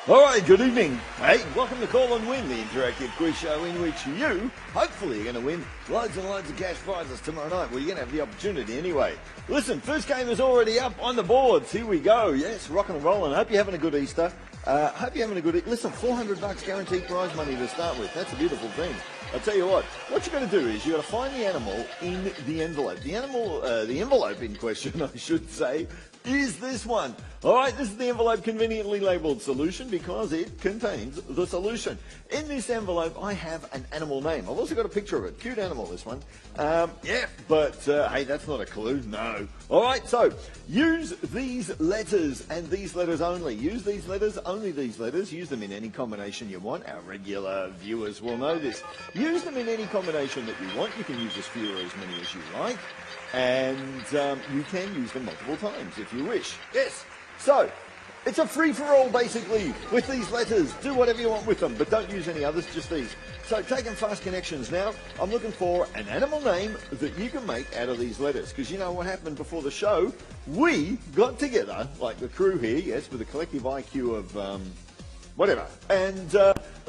All right, good evening. Hey, welcome to Call&Win, the interactive quiz show in which you, hopefully, are going to win loads and loads of cash prizes tomorrow night. Well, you're going to have the opportunity anyway. Listen, first game is already up on the boards. Here we go. Yes, rocking and rolling. Hope you're having a good Easter. Hope you're having a good... Listen, $400 guaranteed prize money to start with. That's a beautiful thing. I'll tell you what you're going to do is you've got to find the animal in the envelope. The envelope in question, I should say, is this one. All right, this is the envelope conveniently labelled solution because it contains the solution. In this envelope, I have an animal name. I've also got a picture of it. Cute animal, this one. Yeah, but hey, that's not a clue. No. All right, so use these letters and these letters only. Use these letters, only these letters. Use them in any combination you want. Our regular viewers will know this. Use them in any combination that you want. You can use as few or as many as you like. And you can use them multiple times if you wish. Yes. So, it's a free-for-all, basically, with these letters. Do whatever you want with them, but don't use any others, just these. So, taking fast connections now. I'm looking for an animal name that you can make out of these letters. Because you know what happened before the show? We got together, like the crew here, yes, with a collective IQ of... whatever. And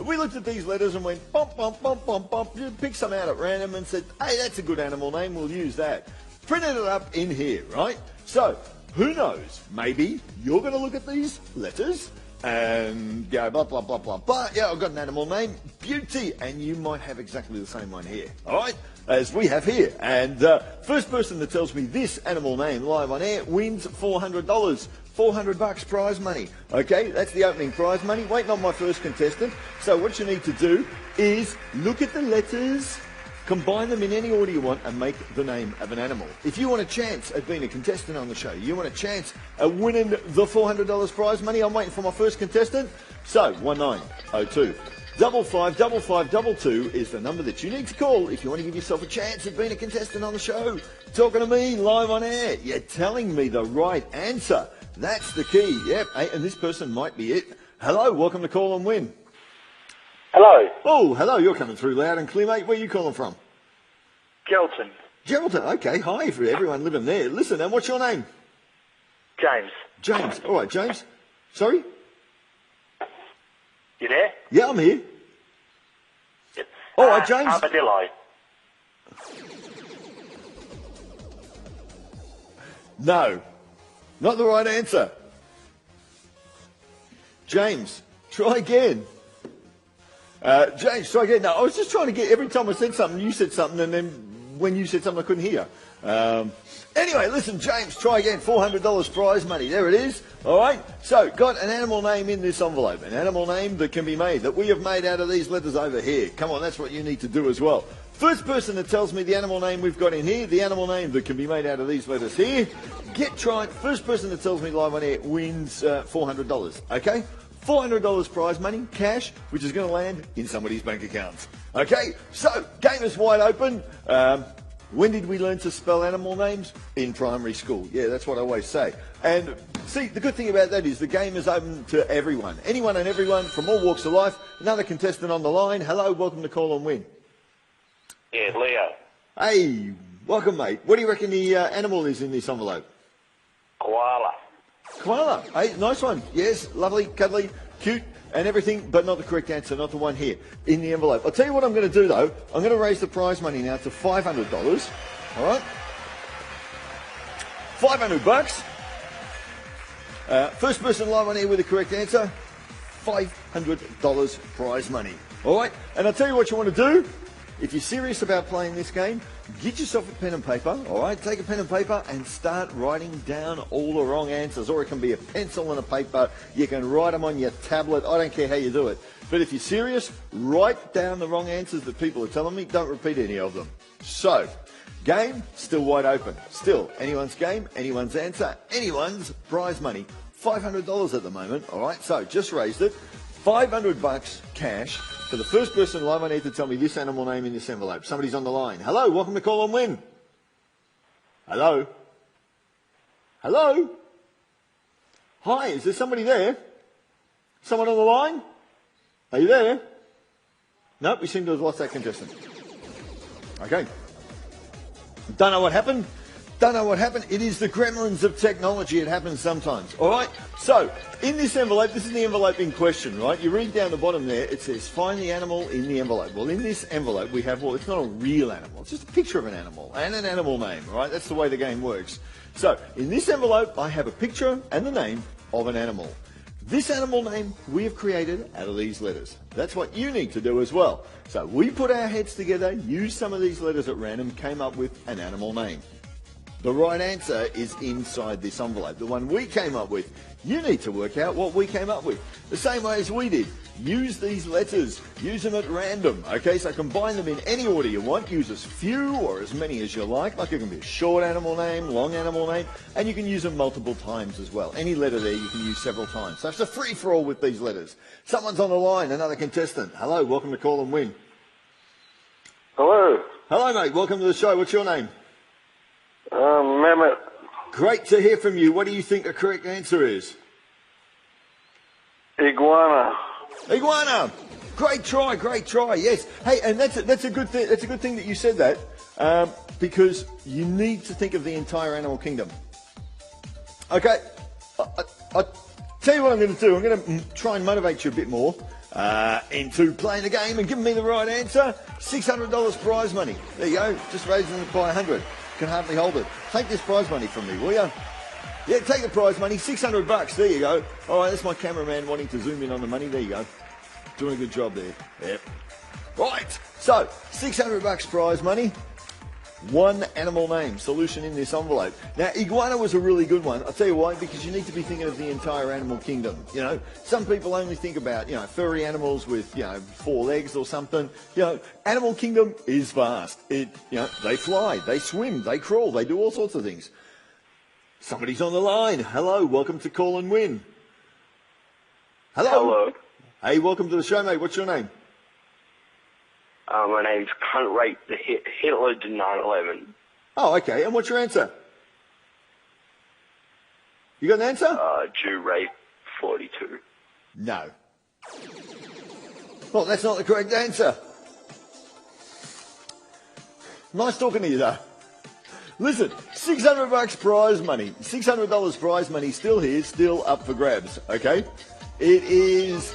we looked at these letters and went, bump, bump, bump, bump, bump. Picked some out at random and said, hey, that's a good animal name, we'll use that. Printed it up in here, right? So, who knows? Maybe you're going to look at these letters and go, blah, blah, blah, blah, blah. Yeah, I've got an animal name, Beauty. And you might have exactly the same one here, all right? As we have here. And first person that tells me this animal name live on air wins $400. $400 prize money. Okay, that's the opening prize money. Waiting on my first contestant. So what you need to do is look at the letters, combine them in any order you want, and make the name of an animal. If you want a chance at being a contestant on the show, you want a chance at winning the $400 prize money, I'm waiting for my first contestant. So 1902 555522 is the number that you need to call if you want to give yourself a chance at being a contestant on the show. Talking to me live on air. You're telling me the right answer. That's the key. Yep. Hey, and this person might be it. Hello, welcome to Call&Win. Hello. Oh, hello. You're coming through loud and clear, mate. Where are you calling from? Geraldton. Geraldton. Okay. Hi for everyone living there. Listen, and what's your name? James. James. All right, James. Sorry? You there? Yeah, I'm here. Yep. All right, James. Armadillo. No. Not the right answer. James, try again. James, try again. No, I was just trying to get, every time I said something, you said something, and then when you said something, I couldn't hear. Anyway, listen, James, try again. $400 prize money. There it is. All right. So, got an animal name in this envelope. An animal name that can be made, that we have made out of these letters over here. Come on, that's what you need to do as well. First person that tells me the animal name we've got in here, the animal name that can be made out of these letters here, get tried. First person that tells me live on air wins $400. Okay? $400 prize money, cash, which is going to land in somebody's bank accounts. Okay? So, game is wide open. When did we learn to spell animal names? In primary school. Yeah, that's what I always say. And see, the good thing about that is the game is open to everyone. Anyone and everyone from all walks of life. Another contestant on the line. Hello, welcome to Call&Win. Yeah, Leo. Hey, welcome, mate. What do you reckon the animal is in this envelope? Koala. Koala. Hey, nice one. Yes, lovely, cuddly, cute, and everything, but not the correct answer, not the one here in the envelope. I'll tell you what I'm going to do, though. I'm going to raise the prize money now to $500. All right? $500. First person live on here with the correct answer, $500 prize money. All right? And I'll tell you what you want to do. If you're serious about playing this game, get yourself a pen and paper, all right? Take a pen and paper and start writing down all the wrong answers. Or it can be a pencil and a paper. You can write them on your tablet. I don't care how you do it. But if you're serious, write down the wrong answers that people are telling me. Don't repeat any of them. So, game still wide open. Still, anyone's game, anyone's answer, anyone's prize money. $500 at the moment, all right? So, just raised it. $500 cash for the first person live on air to tell me this animal name in this envelope. Somebody's on the line. Hello, welcome to Call&Win. Hello? Hello? Hi, is there somebody there? Someone on the line? Are you there? Nope, we seem to have lost that contestant. Okay. Don't know what happened. Don't know what happened. It is the gremlins of technology. It happens sometimes. All right? So, in this envelope, this is the envelope in question, right? You read down the bottom there, it says, find the animal in the envelope. Well, in this envelope, we have, well, it's not a real animal. It's just a picture of an animal and an animal name, right? That's the way the game works. So, in this envelope, I have a picture and the name of an animal. This animal name we have created out of these letters. That's what you need to do as well. So, we put our heads together, used some of these letters at random, came up with an animal name. The right answer is inside this envelope, the one we came up with. You need to work out what we came up with. The same way as we did. Use these letters. Use them at random. Okay, so combine them in any order you want. Use as few or as many as you like. Like it can be a short animal name, long animal name, and you can use them multiple times as well. Any letter there you can use several times. So it's a free-for-all with these letters. Someone's on the line, another contestant. Hello, welcome to Call and Win. Hello. Hello, mate. Welcome to the show. What's your name? Mehmet. Great to hear from you. What do you think the correct answer is? Iguana. Iguana. Great try, great try. Yes. Hey, and that's a good thing. That's a good thing that you said that, because you need to think of the entire animal kingdom. Okay. I'll tell you what I'm going to do. I'm going to try and motivate you a bit more into playing the game and giving me the right answer. $600 prize money. There you go. Just raising it by 100. Can hardly hold it. Take this prize money from me, will you? Yeah, take the prize money. $600. There you go. All right, that's my cameraman wanting to zoom in on the money. There you go. Doing a good job there. Yep. Right. So, $600 prize money. One animal name. Solution in this envelope. Now, iguana was a really good one. I'll tell you why. Because you need to be thinking of the entire animal kingdom. You know, some people only think about, furry animals with, 4 legs or something. Animal kingdom is vast. They fly, they swim, they crawl, they do all sorts of things. Somebody's on the line. Hello, welcome to Call and Win. Hello. Hello. Hey, welcome to the show, mate. What's your name? My name's Cunt Rate the Hitler to 9/11. Oh, okay. And what's your answer? You got an answer? Jew Rate 42. No. Well, that's not the correct answer. Nice talking to you, though. Listen, $600 prize money. $600 prize money still here, still up for grabs, okay? It is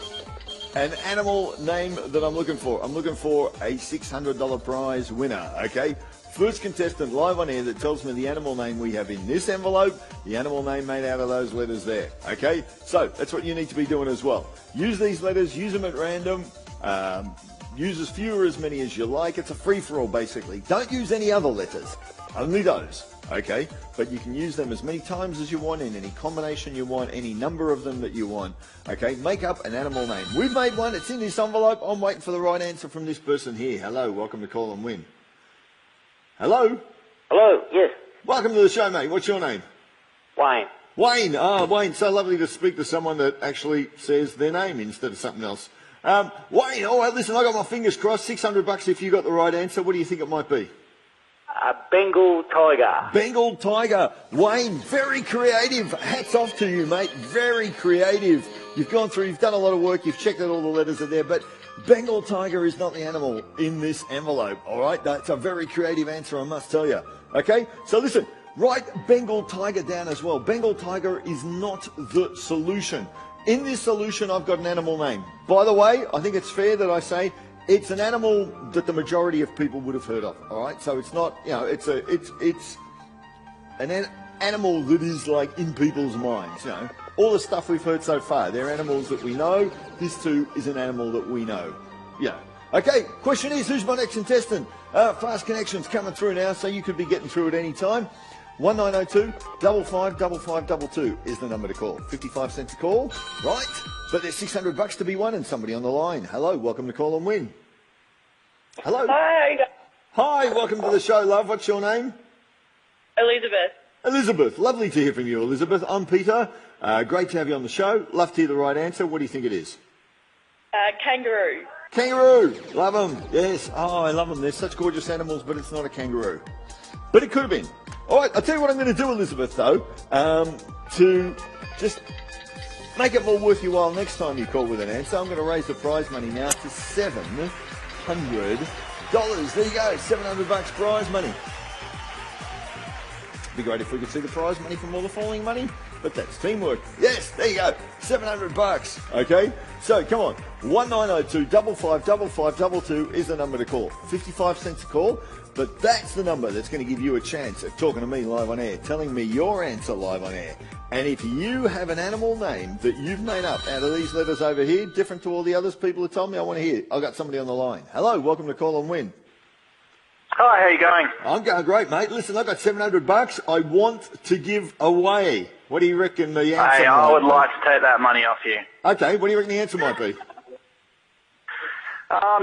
an animal name that I'm looking for. I'm looking for a $600 prize winner, okay? First contestant live on air that tells me the animal name we have in this envelope, the animal name made out of those letters there, okay? So that's what you need to be doing as well. Use these letters, use them at random, use as few or as many as you like. It's a free-for-all, basically. Don't use any other letters, only those. Okay, but you can use them as many times as you want, in any combination you want, any number of them that you want. Okay, make up an animal name. We've made one. It's in this envelope. I'm waiting for the right answer from this person here. Hello, welcome to Call and Win. Hello? Hello, yes. Welcome to the show, mate. What's your name? Wayne. Wayne. Ah, Wayne, so lovely to speak to someone that actually says their name instead of something else. Wayne, all right, listen, I got my fingers crossed. $600 if you got the right answer. What do you think it might be? Bengal tiger. Bengal tiger. Wayne, very creative. Hats off to you, mate. Very creative. You've gone through, you've done a lot of work, you've checked out all the letters are there, but Bengal tiger is not the animal in this envelope, all right? That's a very creative answer, I must tell you. Okay? So listen, write Bengal tiger down as well. Bengal tiger is not the solution. In this solution, I've got an animal name. By the way, I think it's fair that I say it's an animal that the majority of people would have heard of, all right? So it's not, it's an animal that is like in people's minds, All the stuff we've heard so far, they're animals that we know. This too is an animal that we know. Okay, question is, who's my next contestant? Fast connections coming through now, so you could be getting through at any time. 1902 555522 is the number to call. 55 cents a call, right? But there's $600 to be won and somebody on the line. Hello, welcome to Call and Win. Hello. Hi. Hi, welcome to the show, love. What's your name? Elizabeth. Elizabeth, lovely to hear from you, Elizabeth. I'm Peter. Great to have you on the show. Love to hear the right answer. What do you think it is? Kangaroo. Kangaroo. Love them. Yes. Oh, I love them. They're such gorgeous animals, but it's not a kangaroo. But it could have been. All right, I'll tell you what I'm going to do, Elizabeth, though, to just make it more worth your while next time you call with an answer. I'm going to raise the prize money now to $700. There you go, $700 prize money. be great if we could see the prize money from all the falling money, but that's teamwork. Yes, there you go, $700. Okay, so come on, 1902 555522 is the number to call. 55 cents a call, but that's the number that's going to give you a chance at talking to me live on air, telling me your answer live on air. And if you have an animal name that you've made up out of these letters over here, different to all the others people have told me, I want to hear. I've got somebody on the line. Hello, welcome to Call&Win. Hi, how you going? I'm going great, mate. Listen, I've got $700 I want to give away. What do you reckon the answer Hey, might I would be? like to take that money off you. Okay, what do you reckon the answer might be?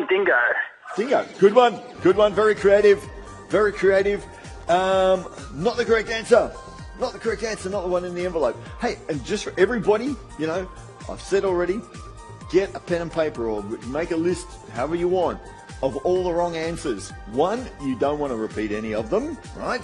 Dingo. Dingo. Good one. Good one. Very creative. Very creative. Not the correct answer. Not the correct answer. Not the one in the envelope. Hey, and just for everybody, you know, I've said already, get a pen and paper or make a list, however you want, of all the wrong answers. One, you don't want to repeat any of them, right?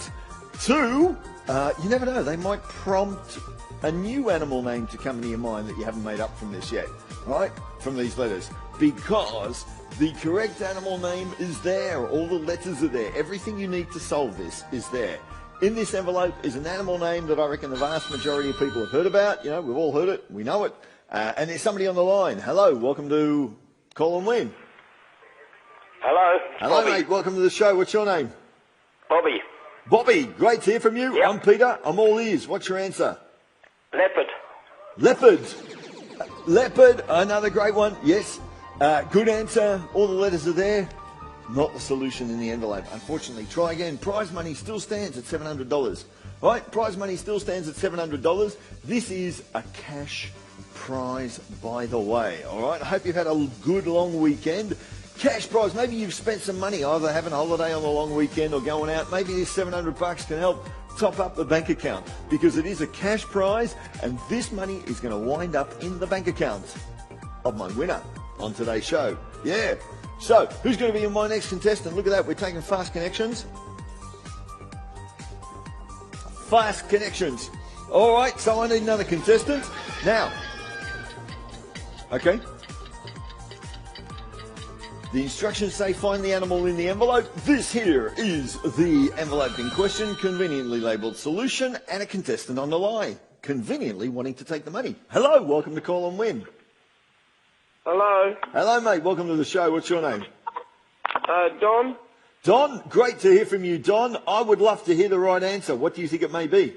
Two, you never know. They might prompt a new animal name to come into your mind that you haven't made up from this yet, right? From these letters. Because the correct animal name is there. All the letters are there. Everything you need to solve this is there. In this envelope is an animal name that I reckon the vast majority of people have heard about. You know, we've all heard it. We know it. And there's somebody on the line. Hello, welcome to Call&Win. Hello. Hello, Bobby. mate. Welcome to the show. What's your name? Bobby. Bobby. Great to hear from you. Yep. I'm Peter. I'm all ears. What's your answer? Leopard. Leopard. Leopard. Another great one. Yes. Good answer. All the letters are there. Not the solution in the envelope. Unfortunately, try again. Prize money still stands at $700. Right? Prize money still stands at $700. This is a cash prize, by the way. All right? I hope you've had a good long weekend. Cash prize. Maybe you've spent some money either having a holiday on the long weekend or going out. Maybe this $700 can help top up the bank account because it is a cash prize and this money is going to wind up in the bank account of my winner on today's show. Yeah. So, who's going to be my next contestant? Look at that, we're taking fast connections. Fast connections. All right, so I need another contestant. Now, okay. The instructions say find the animal in the envelope. This here is the envelope in question, conveniently labelled solution, and a contestant on the line, conveniently wanting to take the money. Hello, welcome to Call&Win. Hello. Hello, mate. Welcome to the show. What's your name? Don. Don, great to hear from you, Don. I would love to hear the right answer. What do you think it may be?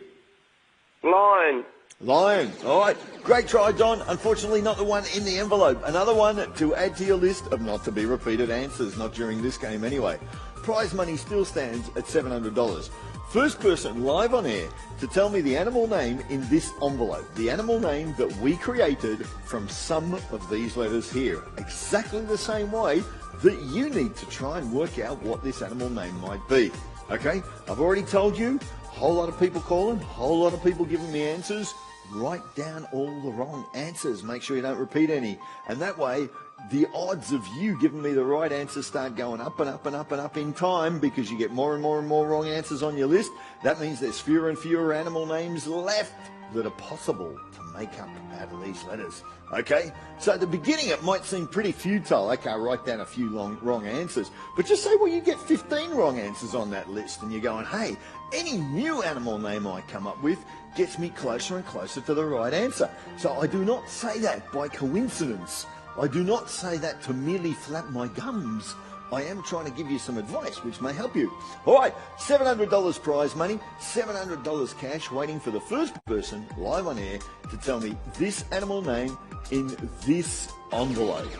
Lion. Lion. All right. Great try, Don. Unfortunately, not the one in the envelope. Another one to add to your list of not to be repeated answers, not during this game anyway. Prize money still stands at $700. First person live on air to tell me the animal name in this envelope. The animal name that we created from some of these letters here. Exactly the same way that you need to try and work out what this animal name might be. Okay? I've already told you, a whole lot of people calling, a whole lot of people giving me answers. Write down all the wrong answers. Make sure you don't repeat any. And that way, the odds of you giving me the right answer start going up and up and up and up in time because you get more and more and more wrong answers on your list. That means there's fewer and fewer animal names left that are possible to make up out of these letters. Okay? So at the beginning it might seem pretty futile. Okay, I'll write down a few wrong answers. But just say, well, you get 15 wrong answers on that list and you're going, hey, any new animal name I come up with gets me closer and closer to the right answer. So I do not say that by coincidence. I do not say that to merely flap my gums. I am trying to give you some advice which may help you. All right, $700 prize money, $700 cash waiting for the first person live on air to tell me this animal name in this envelope.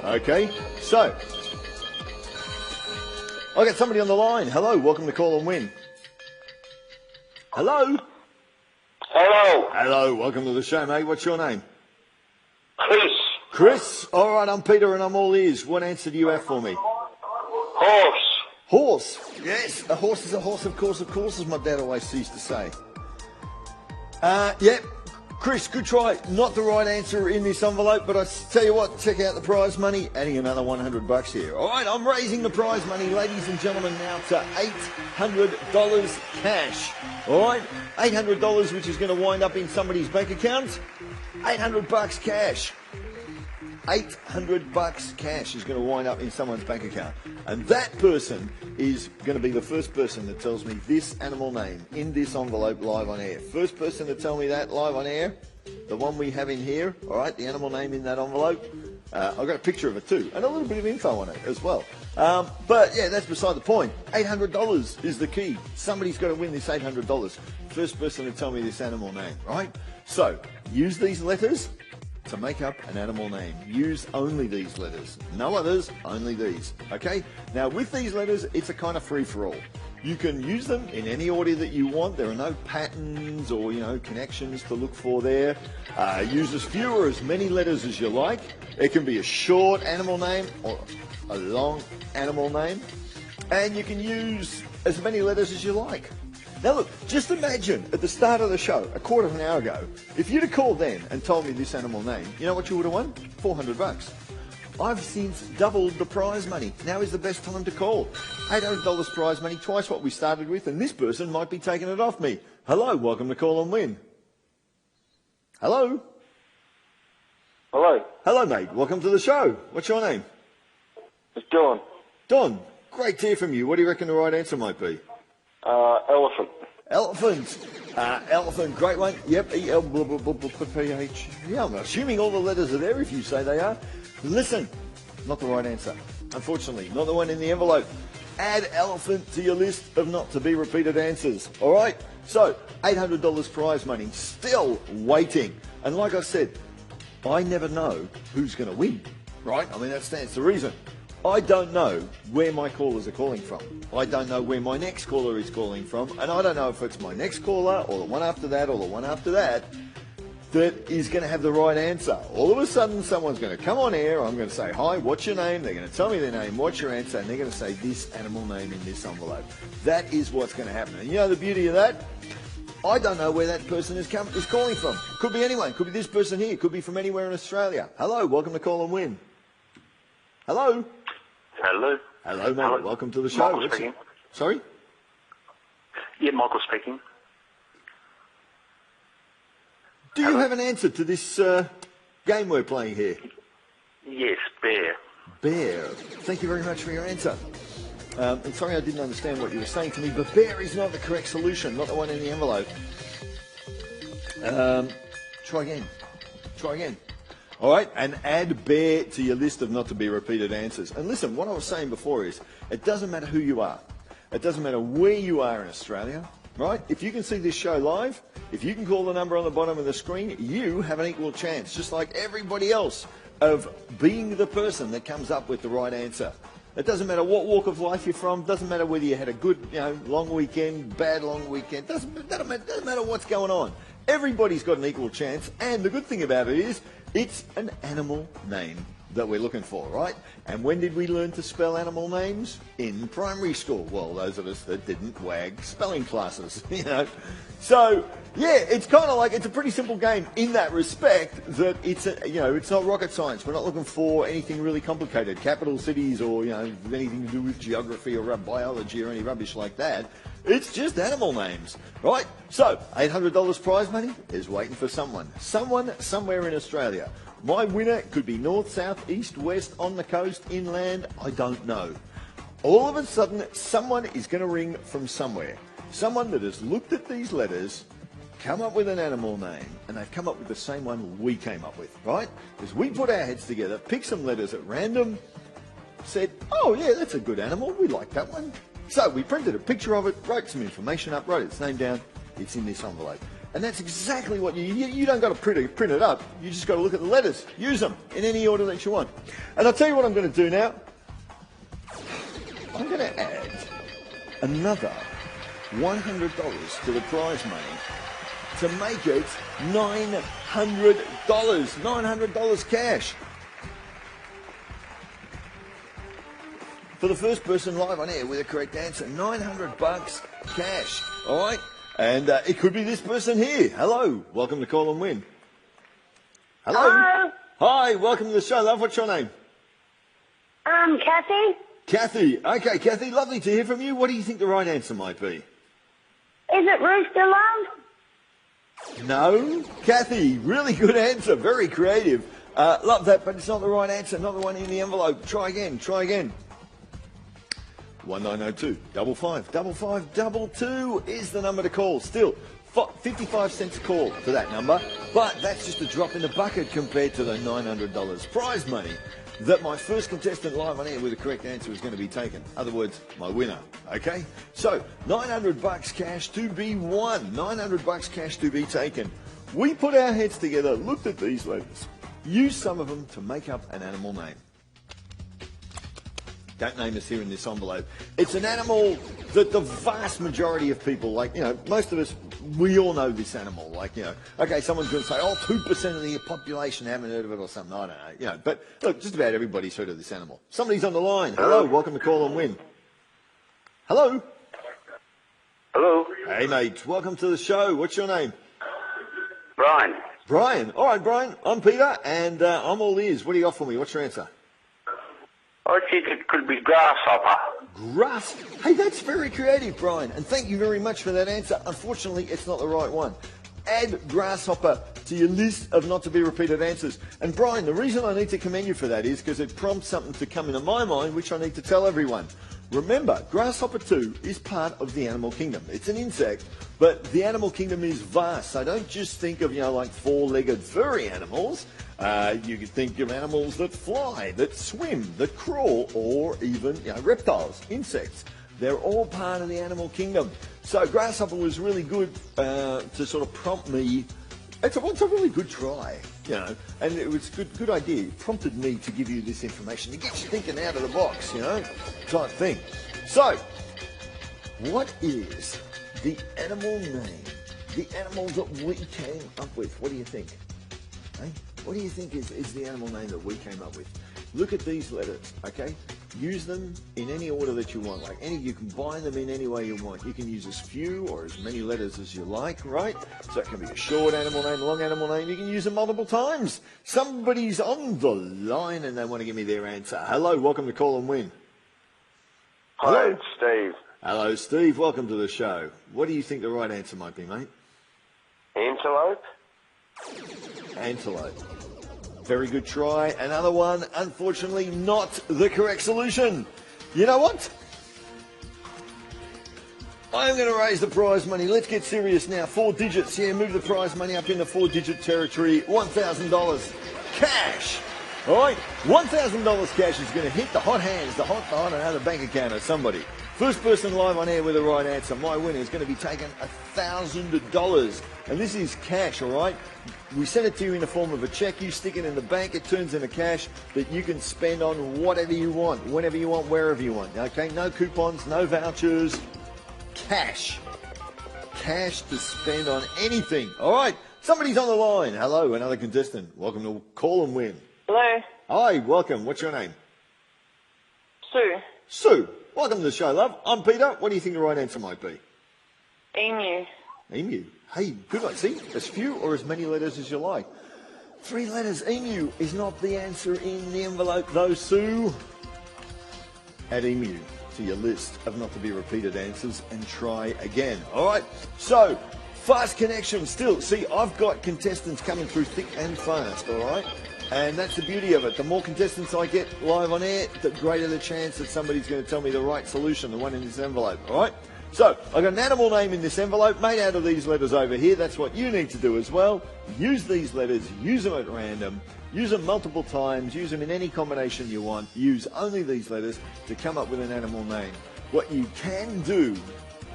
Okay, so I got somebody on the line. Hello, welcome to Call&Win. Hello. Hello. Hello, welcome to the show, mate. What's your name? Chris. Chris. All right, I'm Peter and I'm all ears. What answer do you have for me? Horse. Horse. Yes, a horse is a horse, of course, as my dad always used to say. Yep. Chris, good try. Not the right answer in this envelope, but I tell you what, check out the prize money. Adding another $100 here. All right, I'm raising the prize money, ladies and gentlemen, now to $800 cash. All right, $800, which is going to wind up in somebody's bank account. $800 cash. $800 cash is going to wind up in someone's bank account. And that person is going to be the first person that tells me this animal name in this envelope live on air. First person to tell me that live on air, the one we have in here, all right, the animal name in that envelope. I've got a picture of it too, and a little bit of info on it as well. But yeah, that's beside the point. $800 is the key. Somebody's got to win this $800. First person to tell me this animal name, right? So, use these letters to make up an animal name. Use only these letters. No others, only these. Okay? Now, with these letters, it's a kind of free-for-all. You can use them in any order that you want. There are no patterns or, connections to look for there. Use as few or as many letters as you like. It can be a short animal name or a long animal name. And you can use as many letters as you like. Now look, just imagine at the start of the show, a quarter of an hour ago, if you'd have called then and told me this animal name, you know what you would have won? $400. I've since doubled the prize money. Now is the best time to call. $800 prize money, twice what we started with, and this person might be taking it off me. Hello, welcome to Call&Win. Hello? Hello. Hello, mate. Welcome to the show. What's your name? It's John. Don. Great to hear from you. What do you reckon the right answer might be? Elephant. Elephant. Elephant, great one. Yep, E-L-P-H. Yeah, I'm assuming all the letters are there if you say they are. Listen, not the right answer. Unfortunately, not the one in the envelope. Add elephant to your list of not to be repeated answers. All right? So, $800 prize money, still waiting. And like I said, I never know who's going to win, right? I mean, that stands to reason. I don't know where my callers are calling from. I don't know where my next caller is calling from, and I don't know if it's my next caller or the one after that or the one after that that is going to have the right answer. All of a sudden, someone's going to come on air, I'm going to say, hi, what's your name? They're going to tell me their name, what's your answer? And they're going to say this animal name in this envelope. That is what's going to happen. And you know the beauty of that? I don't know where that person is calling from. Could be anyone. Could be this person here. Could be from anywhere in Australia. Hello, welcome to Call&Win. Hello? Hello. Hello, mate. Hello. Welcome to the show. Michael speaking. Sorry? Yeah, Michael speaking. Do you have an answer to this game we're playing here? Yes, bear. Bear. Thank you very much for your answer. And sorry I didn't understand what you were saying to me, but bear is not the correct solution, not the one in the envelope. Try again. Try again. All right, and add bear to your list of not to be repeated answers. And listen, what I was saying before is, it doesn't matter who you are. It doesn't matter where you are in Australia, right? If you can see this show live, if you can call the number on the bottom of the screen, you have an equal chance, just like everybody else, of being the person that comes up with the right answer. It doesn't matter what walk of life you're from, doesn't matter whether you had a good, long weekend, bad long weekend, doesn't matter what's going on. Everybody's got an equal chance, and the good thing about it is, it's an animal name that we're looking for, right? And when did we learn to spell animal names? In primary school. Well, those of us that didn't wag spelling classes, So, yeah, it's kind of like, it's a pretty simple game in that respect that it's not rocket science. We're not looking for anything really complicated, capital cities or, anything to do with geography or biology or any rubbish like that. It's just animal names, right? So, $800 prize money is waiting for someone. Someone somewhere in Australia. My winner could be north, south, east, west, on the coast, inland, I don't know. All of a sudden, someone is going to ring from somewhere. Someone that has looked at these letters, come up with an animal name, and they've come up with the same one we came up with, right? Because we put our heads together, picked some letters at random, said, oh yeah, that's a good animal, we like that one. So we printed a picture of it, wrote some information up, wrote its name down, it's in this envelope. And that's exactly what you don't got to print it up, you just got to look at the letters, use them in any order that you want. And I'll tell you what I'm going to do now. I'm going to add another $100 to the prize money to make it $900. $900 cash. For the first person live on air with a correct answer, $900 cash. All right? And it could be this person here. Hello. Welcome to Call&Win. Hello. Hello. Hi. Welcome to the show, love. What's your name? Kathy. Kathy. Okay, Kathy. Lovely to hear from you. What do you think the right answer might be? Is it Rooster Love? No. Kathy. Really good answer. Very creative. Love that, but it's not the right answer. Not the one in the envelope. Try again. Try again. 1902 55 is the number to call. Still, 55 cents a call for that number, but that's just a drop in the bucket compared to the $900 prize money that my first contestant live on air with the correct answer is going to be taken. In other words, my winner. Okay? So, $900 cash to be won. $900 cash to be taken. We put our heads together, looked at these letters, used some of them to make up an animal name. Don't name us here in this envelope. It's an animal that the vast majority of people, like, you know, most of us, we all know this animal. Like, you know, okay, someone's going to say, 2% of the population haven't heard of it or something. I don't know. You know, but look, just about everybody's heard of this animal. Somebody's on the line. Hello, welcome to Call and Win. Hello. Hello. Hey, mate. Welcome to the show. What's your name? Brian. Brian. All right, Brian. I'm Peter, and I'm all ears. What do you got for me? What's your answer? I think it could be grasshopper. Grass. Hey, that's very creative, Brian, and thank you very much for that answer. Unfortunately, it's not the right one. Add grasshopper to your list of not to be repeated answers. And Brian, the reason I need to commend you for that is because it prompts something to come into my mind, which I need to tell everyone. Remember, grasshopper too is part of the animal kingdom. It's an insect, but the animal kingdom is vast. So don't just think of, like four-legged furry animals. You could think of animals that fly, that swim, that crawl, or even reptiles, insects. They're all part of the animal kingdom. So grasshopper was really good to sort of prompt me. It's a really good try, and it was a good idea. It prompted me to give you this information, to get you thinking out of the box, type thing. So, what is the animal name, the animal that we came up with? What do you think? Hey? What do you think is the animal name that we came up with? Look at these letters, okay? Use them in any order that you want. You can bind them in any way you want. You can use as few or as many letters as you like, right? So it can be a short animal name, long animal name. You can use them multiple times. Somebody's on the line and they want to give me their answer. Hello, welcome to Call and Win. Hi, it's Steve. Hello, Steve. Welcome to the show. What do you think the right answer might be, mate? Antelope. Antelope. Very good try. Another one, unfortunately, not the correct solution. You know what? I'm going to raise the prize money. Let's get serious now. 4 digits. Yeah, move the prize money up into 4-digit territory. $1,000 cash. All right? $1,000 cash is going to hit the hot hands, the bank account of somebody. First person live on air with the right answer, my winner, is going to be taking $1,000. And this is cash, all right? We send it to you in the form of a check. You stick it in the bank. It turns into cash that you can spend on whatever you want, whenever you want, wherever you want. Okay? No coupons, no vouchers. Cash. Cash to spend on anything. All right? Somebody's on the line. Hello, another contestant. Welcome to Call and Win. Hello. Hi, welcome. What's your name? Sue. Sue. Welcome to the show, love. I'm Peter. What do you think the right answer might be? Emu. Emu. Hey, good one. See, as few or as many letters as you like. 3 letters. Emu is not the answer in the envelope, though, Sue. Add emu to your list of not to be repeated answers and try again. All right. So, fast connection still. See, I've got contestants coming through thick and fast, all right? And that's the beauty of it. The more contestants I get live on air, the greater the chance that somebody's going to tell me the right solution, the one in this envelope, all right? So, I've got an animal name in this envelope made out of these letters over here. That's what you need to do as well. Use these letters, use them at random, use them multiple times, use them in any combination you want. Use only these letters to come up with an animal name. What you can do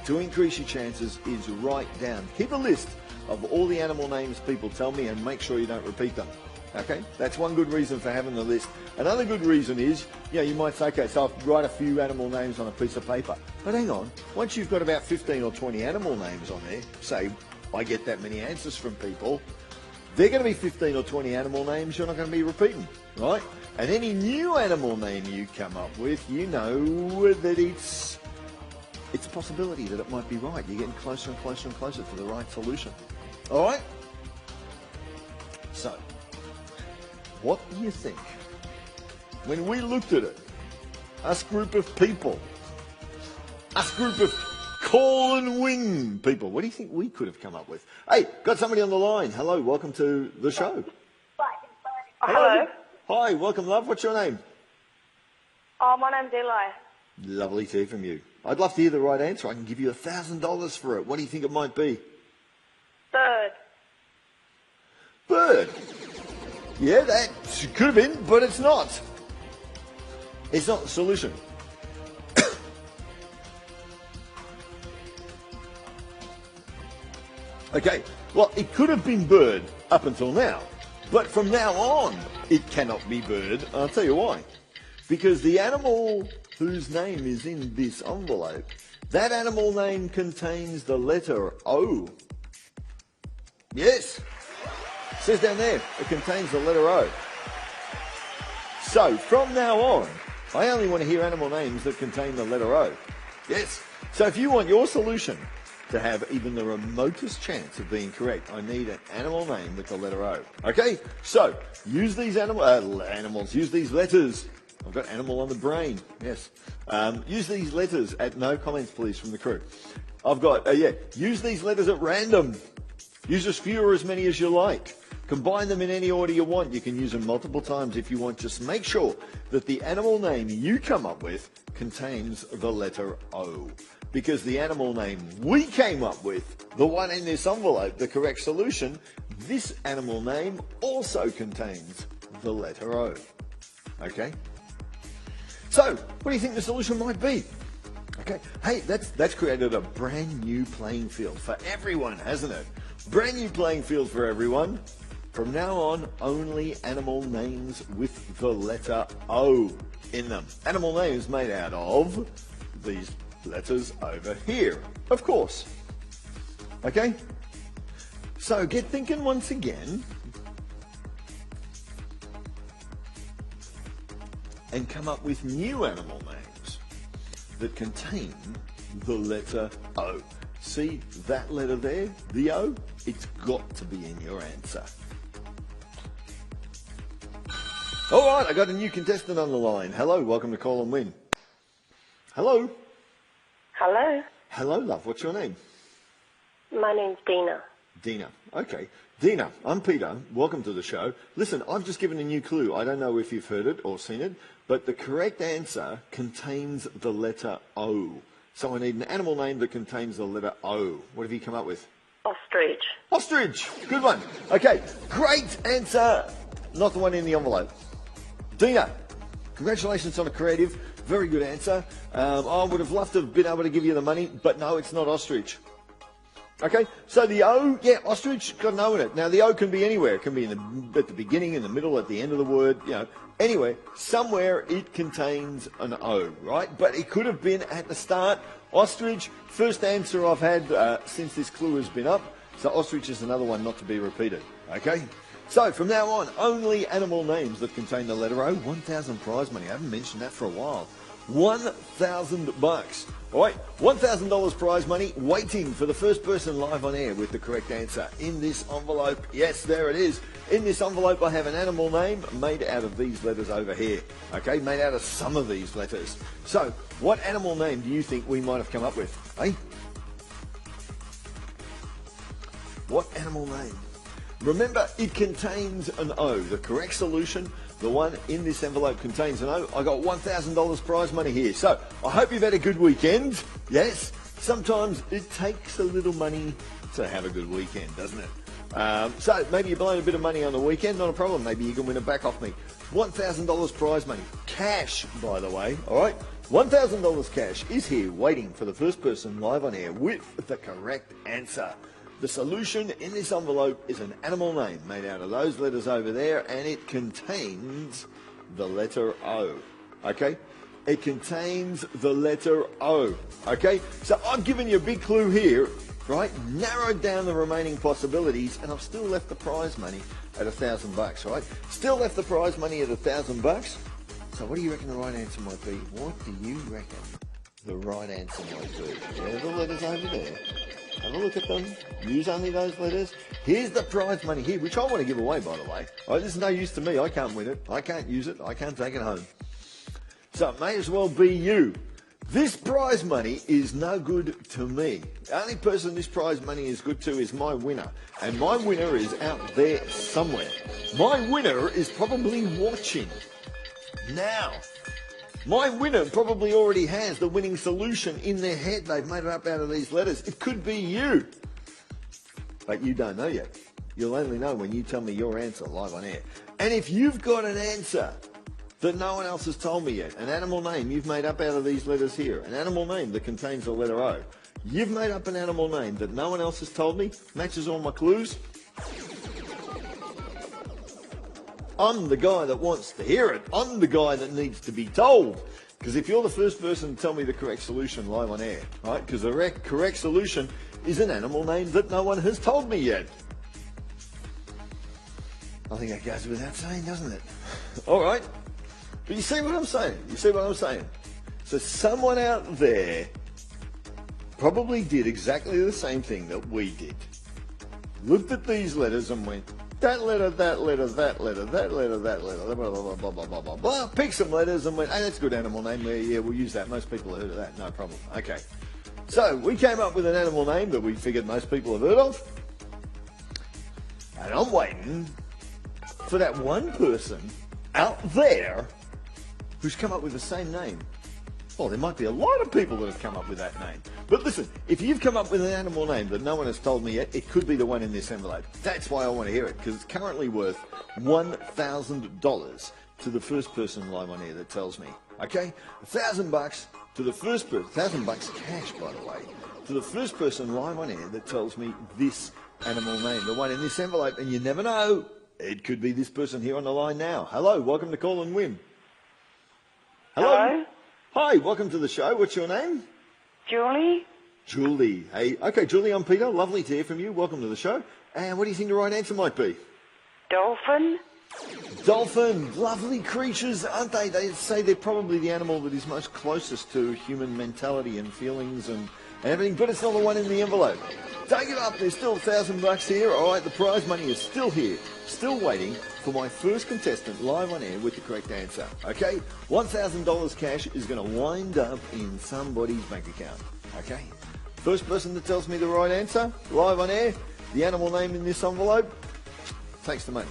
to increase your chances is write down. Keep a list of all the animal names people tell me and make sure you don't repeat them. Okay, that's one good reason for having the list. Another good reason is, you might say, okay, so I'll write a few animal names on a piece of paper. But hang on, once you've got about 15 or 20 animal names on there, say I get that many answers from people, they're going to be 15 or 20 animal names you're not going to be repeating, right? And any new animal name you come up with, you know that it's a possibility that it might be right. You're getting closer and closer and closer to the right solution. All right? So, what do you think? When we looked at it, us group of people, us group of Call and Win people, what do you think we could have come up with? Hey, got somebody on the line. Hello, welcome to the show. Hello. Hi, welcome, love. What's your name? Oh, my name's Eli. Lovely to hear from you. I'd love to hear the right answer. I can give you $1,000 for it. What do you think it might be? Bird. Bird. Yeah, that could have been, but it's not. It's not the solution. Okay, well, it could have been bird up until now, but from now on, it cannot be bird. I'll tell you why. Because the animal whose name is in this envelope, that animal name contains the letter O. Yes. It says down there, it contains the letter O. So, from now on, I only want to hear animal names that contain the letter O. Yes. So if you want your solution to have even the remotest chance of being correct, I need an animal name with the letter O. Okay? So, use these use these letters. I've got animal on the brain. Yes. Use these letters at no comments, please, from the crew. I've got, use these letters at random. Use as few or as many as you like. Combine them in any order you want. You can use them multiple times if you want. Just make sure that the animal name you come up with contains the letter O. Because the animal name we came up with, the one in this envelope, the correct solution, this animal name also contains the letter O. Okay? So, what do you think the solution might be? Okay, hey, that's created a brand new playing field for everyone, hasn't it? Brand new playing field for everyone. From now on, only animal names with the letter O in them. Animal names made out of these letters over here, of course. Okay? So get thinking once again and come up with new animal names that contain the letter O. See that letter there, the O? It's got to be in your answer. All right, I got a new contestant on the line. Hello, welcome to Call&Win. Hello. Hello. Hello, love. What's your name? My name's Dina. Dina. Okay. Dina, I'm Peter. Welcome to the show. Listen, I've just given a new clue. I don't know if you've heard it or seen it, but the correct answer contains the letter O. So I need an animal name that contains the letter O. What have you come up with? Ostrich. Ostrich. Good one. Okay. Great answer. Not the one in the envelope. Dina, congratulations on a creative. Very good answer. I would have loved to have been able to give you the money, but no, it's not ostrich. Okay, so the O, yeah, ostrich, got an O in it. Now, the O can be anywhere. It can be at the beginning, in the middle, at the end of the word, anywhere. Somewhere it contains an O, right? But it could have been at the start. Ostrich, first answer I've had since this clue has been up. So ostrich is another one not to be repeated, okay? So, from now on, only animal names that contain the letter O. 1,000 prize money. I haven't mentioned that for a while. $1,000. All right, $1,000 prize money waiting for the first person live on air with the correct answer. In this envelope, yes, there it is. In this envelope, I have an animal name made out of these letters over here. Okay, made out of some of these letters. So, what animal name do you think we might have come up with? Hey? What animal name? Remember, it contains an O. The correct solution, the one in this envelope, contains an O. I got $1,000 prize money here. So, I hope you've had a good weekend. Yes, sometimes it takes a little money to have a good weekend, doesn't it? So, maybe you're blowing a bit of money on the weekend, not a problem. Maybe you can win it back off me. $1,000 prize money. Cash, by the way, all right? $1,000 cash is here waiting for the first person live on air with the correct answer. The solution in this envelope is an animal name made out of those letters over there, and it contains the letter O, okay? It contains the letter O, okay? So I've given you a big clue here, right? Narrowed down the remaining possibilities, and I've still left the prize money at $1,000, right? Still left the prize money at $1,000. So what do you reckon the right answer might be? What do you reckon the right answer might be? There are the letters over there. Have a look at them. Use only those letters. Here's the prize money here, which I want to give away, by the way. Oh, this is no use to me. I can't win it. I can't use it. I can't take it home. So it may as well be you. This prize money is no good to me. The only person this prize money is good to is my winner. And my winner is out there somewhere. My winner is probably watching now. My winner probably already has the winning solution in their head. They've made it up out of these letters. It could be you. But you don't know yet. You'll only know when you tell me your answer live on air. And if you've got an answer that no one else has told me yet, an animal name you've made up out of these letters here, an animal name that contains the letter O, you've made up an animal name that no one else has told me, matches all my clues, I'm the guy that wants to hear it. I'm the guy that needs to be told. Because if you're the first person to tell me the correct solution live on air, right, because the correct solution is an animal name that no one has told me yet. I think that goes without saying, doesn't it? All right. But you see what I'm saying? You see what I'm saying? So someone out there probably did exactly the same thing that we did. Looked at these letters and went, that letter, that letter, that letter, that letter, that letter, blah, blah, blah, blah, blah, blah, blah, blah. Picked some letters and went, hey, that's a good animal name. Yeah, we'll use that. Most people have heard of that. No problem. Okay. So we came up with an animal name that we figured most people have heard of. And I'm waiting for that one person out there who's come up with the same name. Well, there might be a lot of people that have come up with that name. But listen, if you've come up with an animal name that no one has told me yet, it could be the one in this envelope. That's why I want to hear it, because it's currently worth $1,000 to the first person live on air that tells me. Okay? $1,000 to the first person, $1,000 cash, by the way, to the first person live on air that tells me this animal name, the one in this envelope. And you never know, it could be this person here on the line now. Hello, welcome to Call and Win. Hello? Hi, welcome to the show. What's your name? Julie? Julie. Hey, okay, Julie, I'm Peter. Lovely to hear from you. Welcome to the show. And what do you think the right answer might be? Dolphin? Dolphin. Lovely creatures, aren't they? They say they're probably the animal that is most closest to human mentality and feelings and everything, but it's not the one in the envelope. Don't give up. There's still $1,000 here. All right, the prize money is still here. Still waiting for my first contestant live on air with the correct answer. Okay? $1,000 cash is going to wind up in somebody's bank account. Okay? First person that tells me the right answer, live on air, the animal name in this envelope, takes the money.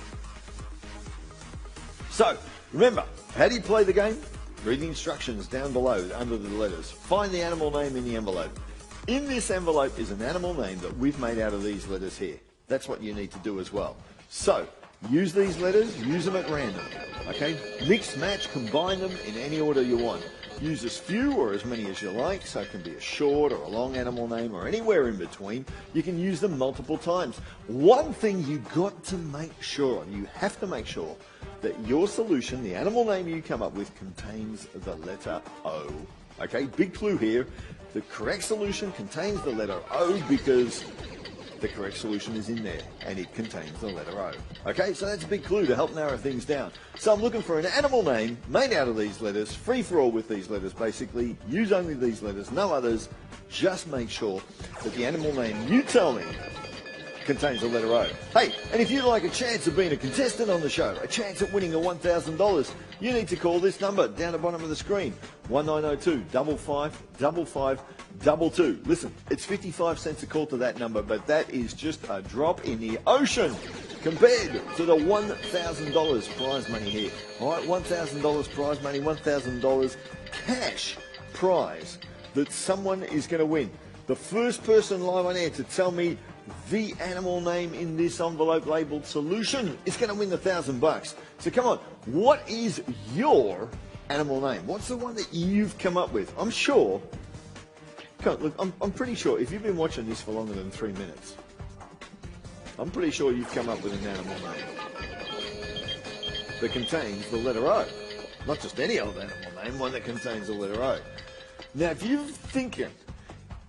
So, remember, how do you play the game? Read the instructions down below under the letters. Find the animal name in the envelope. In this envelope is an animal name that we've made out of these letters here. That's what you need to do as well. So, use these letters, use them at random. Okay? Mix, match, combine them in any order you want. Use as few or as many as you like, so it can be a short or a long animal name or anywhere in between. You can use them multiple times. One thing you got to make sure, you have to make sure, that your solution, the animal name you come up with, contains the letter O. Okay, big clue here. The correct solution contains the letter O because the correct solution is in there and it contains the letter O. Okay, so that's a big clue to help narrow things down. So I'm looking for an animal name made out of these letters, free for all with these letters basically. Use only these letters, no others. Just make sure that the animal name you tell me contains the letter O. Hey, and if you'd like a chance of being a contestant on the show, a chance at winning the $1,000, you need to call this number down the bottom of the screen, 1902 55 555 Listen, it's 55 cents a call to that number, but that is just a drop in the ocean compared to the $1,000 prize money here. All right, $1,000 prize money, $1,000 cash prize that someone is going to win. The first person live on air to tell me the animal name in this envelope labeled solution is going to win the $1,000. So come on, what is your animal name? What's the one that you've come up with? I'm sure, look, I'm pretty sure if you've been watching this for longer than 3 minutes, I'm pretty sure you've come up with an animal name that contains the letter O. Not just any old animal name, one that contains the letter O. Now, if you're thinking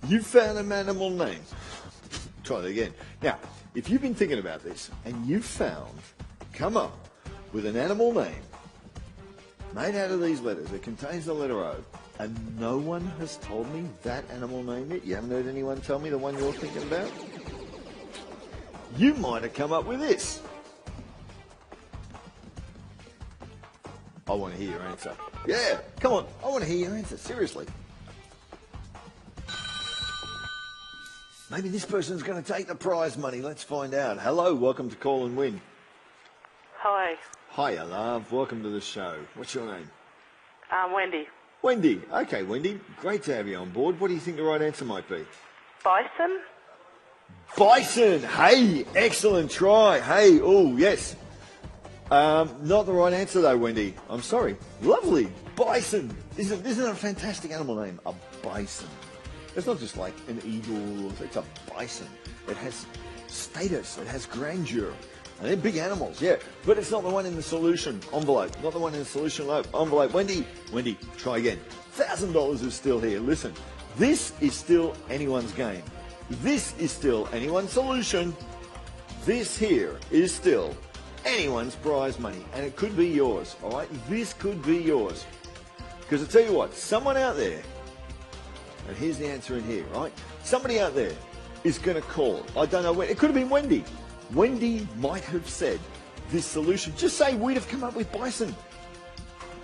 you found an animal name, try that again. Now, if you've been thinking about this and you've come up with an animal name made out of these letters that contains the letter O, and no one has told me that animal name yet, you haven't heard anyone tell me the one you're thinking about, you might have come up with this. I want to hear your answer. Yeah, come on, I want to hear your answer, seriously. Maybe this person's going to take the prize money. Let's find out. Hello, welcome to Call and Win. Hi. Hiya, love. Welcome to the show. What's your name? Wendy. Wendy. Okay, Wendy. Great to have you on board. What do you think the right answer might be? Bison? Bison. Hey, excellent try. Hey, oh, yes. Not the right answer, though, Wendy. I'm sorry. Lovely. Bison. Isn't it a fantastic animal name? A bison. It's not just like an eagle. It's a bison. It has status. It has grandeur. And they're big animals, yeah. But it's not the one in the solution envelope. Not the one in the solution envelope. Wendy, try again. $1,000 is still here. Listen, this is still anyone's game. This is still anyone's solution. This here is still anyone's prize money. And it could be yours, all right? This could be yours. Because I tell you what, someone out there, and here's the answer in here, right? Somebody out there is going to call. I don't know when. It could have been Wendy. Wendy might have said this solution. Just say we'd have come up with bison.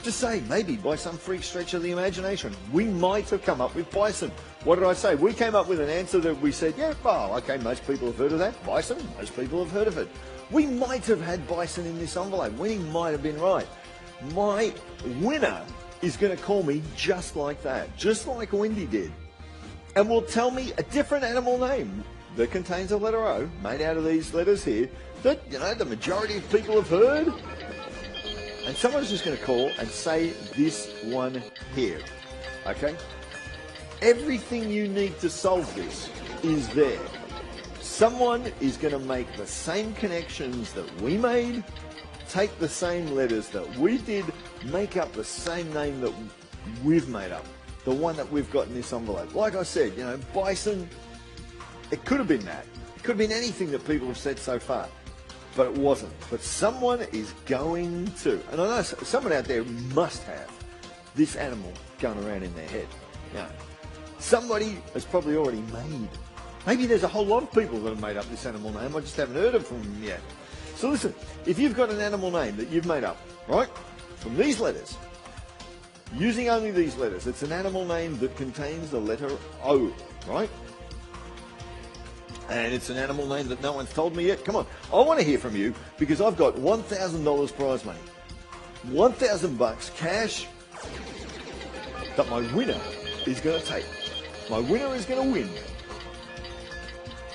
Just say, maybe by some freak stretch of the imagination, we might have come up with bison. What did I say? We came up with an answer that we said, yeah, well, okay, most people have heard of that. Bison, most people have heard of it. We might have had bison in this envelope. Wendy might have been right. My winner is going to call me just like that, just like Wendy did, and will tell me a different animal name that contains a letter O, made out of these letters here, that, you know, the majority of people have heard. And someone's just going to call and say this one here, okay? Everything you need to solve this is there. Someone is going to make the same connections that we made, take the same letters that we did, make up the same name that we've made up, the one that we've got in this envelope. Like I said, you know, bison, it could have been that. It could have been anything that people have said so far, but it wasn't. But someone is going to, and I know someone out there must have this animal going around in their head. You know, somebody has probably already made. Maybe there's a whole lot of people that have made up this animal name. I just haven't heard of from them yet. So listen, if you've got an animal name that you've made up, right, from these letters, using only these letters, it's an animal name that contains the letter O, right? And it's an animal name that no one's told me yet. Come on, I want to hear from you because I've got $1,000 prize money. $1,000 cash that my winner is going to take. My winner is going to win.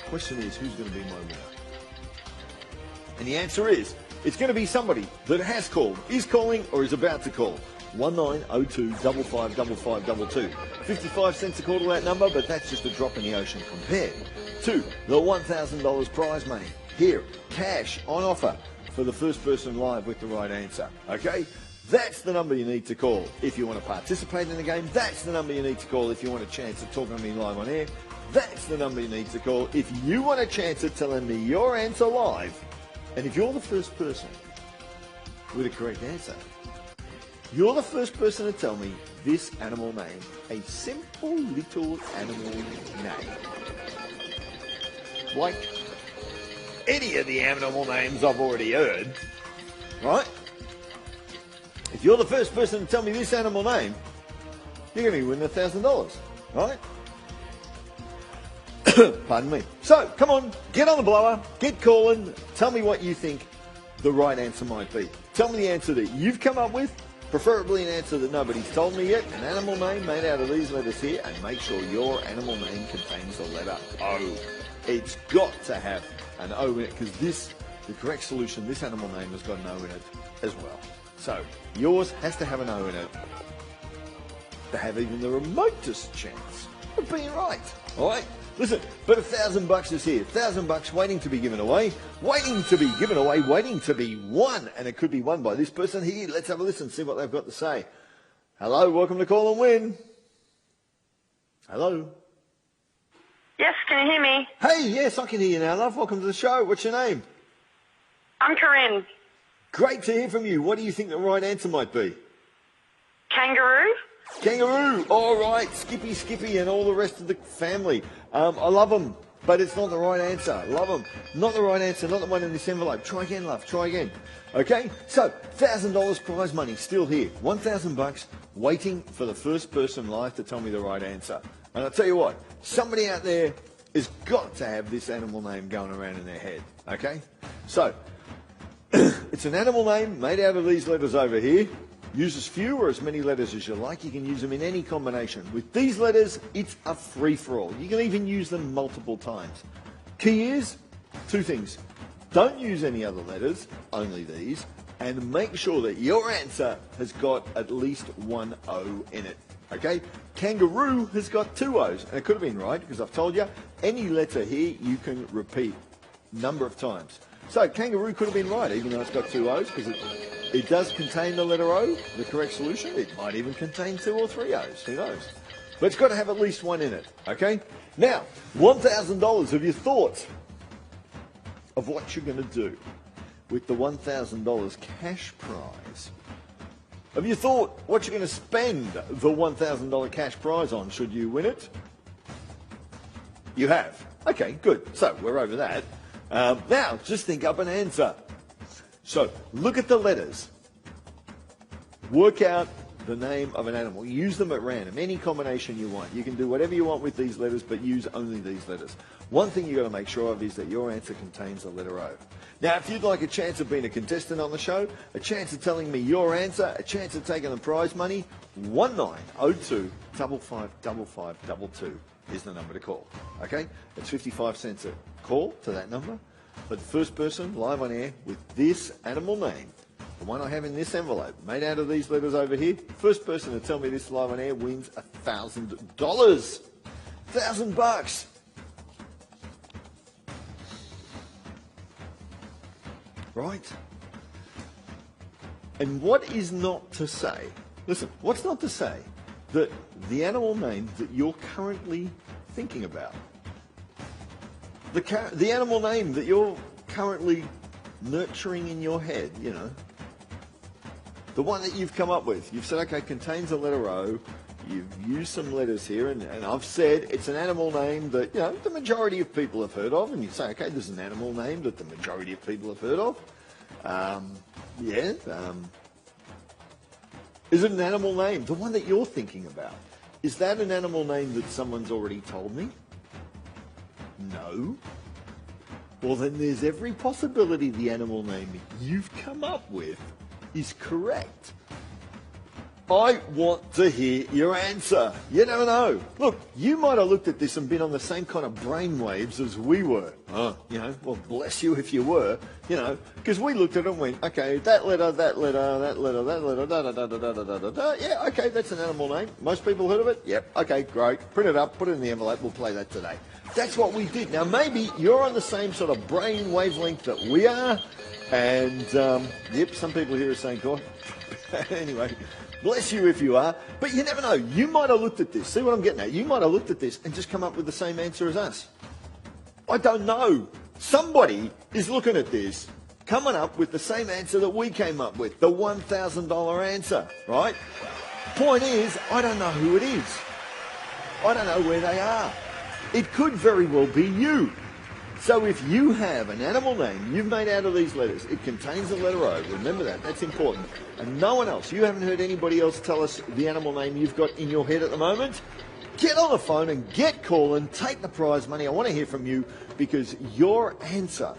Question is, who's going to be my winner? And the answer is, it's going to be somebody that has called, is calling, or is about to call. 1902 555522. 55 cents a call to that number, but that's just a drop in the ocean compared to the $1,000 prize money. Here, cash on offer for the first person live with the right answer. Okay? That's the number you need to call if you want to participate in the game. That's the number you need to call if you want a chance at talking to me live on air. That's the number you need to call if you want a chance at telling me your answer live. And if you're the first person with a correct answer, you're the first person to tell me this animal name, a simple little animal name. Like any of the animal names I've already heard, right? If you're the first person to tell me this animal name, you're going to win $1,000, right? Pardon me. So, come on, get on the blower, get calling, tell me what you think the right answer might be. Tell me the answer that you've come up with, preferably an answer that nobody's told me yet, an animal name made out of these letters here, and make sure your animal name contains the letter O. It's got to have an O in it, because the correct solution, this animal name has got an O in it as well. So, yours has to have an O in it to have even the remotest chance of being right. All right? Listen, but $1,000 is here. $1,000 waiting to be given away, waiting to be given away, waiting to be won. And it could be won by this person here. Let's have a listen, see what they've got to say. Hello, welcome to Call and Win. Hello. Yes, can you hear me? Hey, yes, I can hear you now, love. Welcome to the show. What's your name? I'm Corinne. Great to hear from you. What do you think the right answer might be? Kangaroo? Kangaroo. All right. Skippy, and all the rest of the family. I love them, but it's not the right answer. Love them. Not the right answer. Not the one in this envelope. Try again, love. Try again. Okay? So, $1,000 prize money still here. $1,000 waiting for the first person live to tell me the right answer. And I'll tell you what, somebody out there has got to have this animal name going around in their head, okay? So, it's an animal name made out of these letters over here. Use as few or as many letters as you like. You can use them in any combination. With these letters, it's a free-for-all. You can even use them multiple times. Key is two things. Don't use any other letters, only these, and make sure that your answer has got at least one O in it. Okay? Kangaroo has got two O's, and it could have been right because I've told you any letter here you can repeat number of times. So kangaroo could have been right, even though it's got two O's, because it does contain the letter O, the correct solution. It might even contain two or three O's, who knows? But it's got to have at least one in it, okay? Now, $1,000. Have you thought of what you're going to do with the $1,000 cash prize? Have you thought what you're going to spend the $1,000 cash prize on should you win it? You have. Okay, good. So we're over that. Now, just think up an answer. So look at the letters. Work out the name of an animal. Use them at random, any combination you want. You can do whatever you want with these letters, but use only these letters. One thing you've got to make sure of is that your answer contains the letter O. Now, if you'd like a chance of being a contestant on the show, a chance of telling me your answer, a chance of taking the prize money, 1902 555522 is the number to call. Okay? It's 55 cents a call to that number. But the first person live on air with this animal name, the one I have in this envelope, made out of these letters over here, first person to tell me this live on air wins $1,000. $1,000. Right? And what is not to say, listen, what's not to say that the animal name that you're currently thinking about, the animal name that you're currently nurturing in your head, you know, the one that you've come up with, you've said, okay, contains a letter O, you've used some letters here, and I've said it's an animal name that, you know, the majority of people have heard of, and you say, okay, there's an animal name that the majority of people have heard of. Is it an animal name? The one that you're thinking about. Is that an animal name that someone's already told me? No. Well, then there's every possibility the animal name you've come up with is correct. I want to hear your answer. You never know. Look, you might have looked at this and been on the same kind of brainwaves as we were. You know, well, bless you if you were, you know, because we looked at it and went, okay, that letter, that letter, that letter, that letter, da da da da da da da da. Yeah, okay, that's an animal name. Most people heard of it? Yep. Okay, great. Print it up, put it in the envelope. We'll play that today. That's what we did. Now, maybe you're on the same sort of brain wavelength that we are. And, yep, some people here are saying, God. Anyway, bless you if you are. But you never know. You might have looked at this. See what I'm getting at? You might have looked at this and just come up with the same answer as us. I don't know. Somebody is looking at this, coming up with the same answer that we came up with, the $1,000 answer, right? Point is, I don't know who it is. I don't know where they are. It could very well be you. So if you have an animal name you've made out of these letters, it contains the letter O. Remember that. That's important. And no one else, you haven't heard anybody else tell us the animal name you've got in your head at the moment, get on the phone and get calling, take the prize money. I want to hear from you because your answer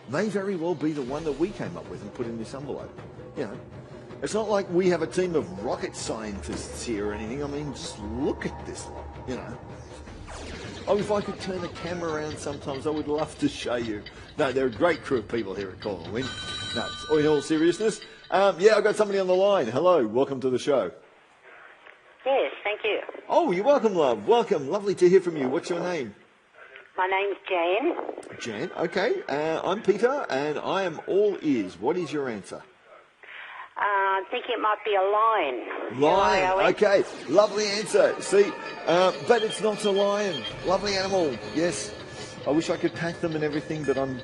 may very well be the one that we came up with and put in this envelope. You know, it's not like we have a team of rocket scientists here or anything. I mean, just look at this lot, you know. Oh, if I could turn the camera around sometimes, I would love to show you. No, they're a great crew of people here at Call&Win. No, in all seriousness. Yeah, I've got somebody on the line. Hello, welcome to the show. Yes, thank you. Oh, you're welcome, love. Welcome. Lovely to hear from you. What's your name? My name's Jan. Jan, okay. I'm Peter, and I am all ears. What is your answer? I think it might be a lion. Lion, L-I-O-N. okay. Lovely answer. See, but it's not a lion. Lovely animal, yes. I wish I could pack them and everything, but I'm...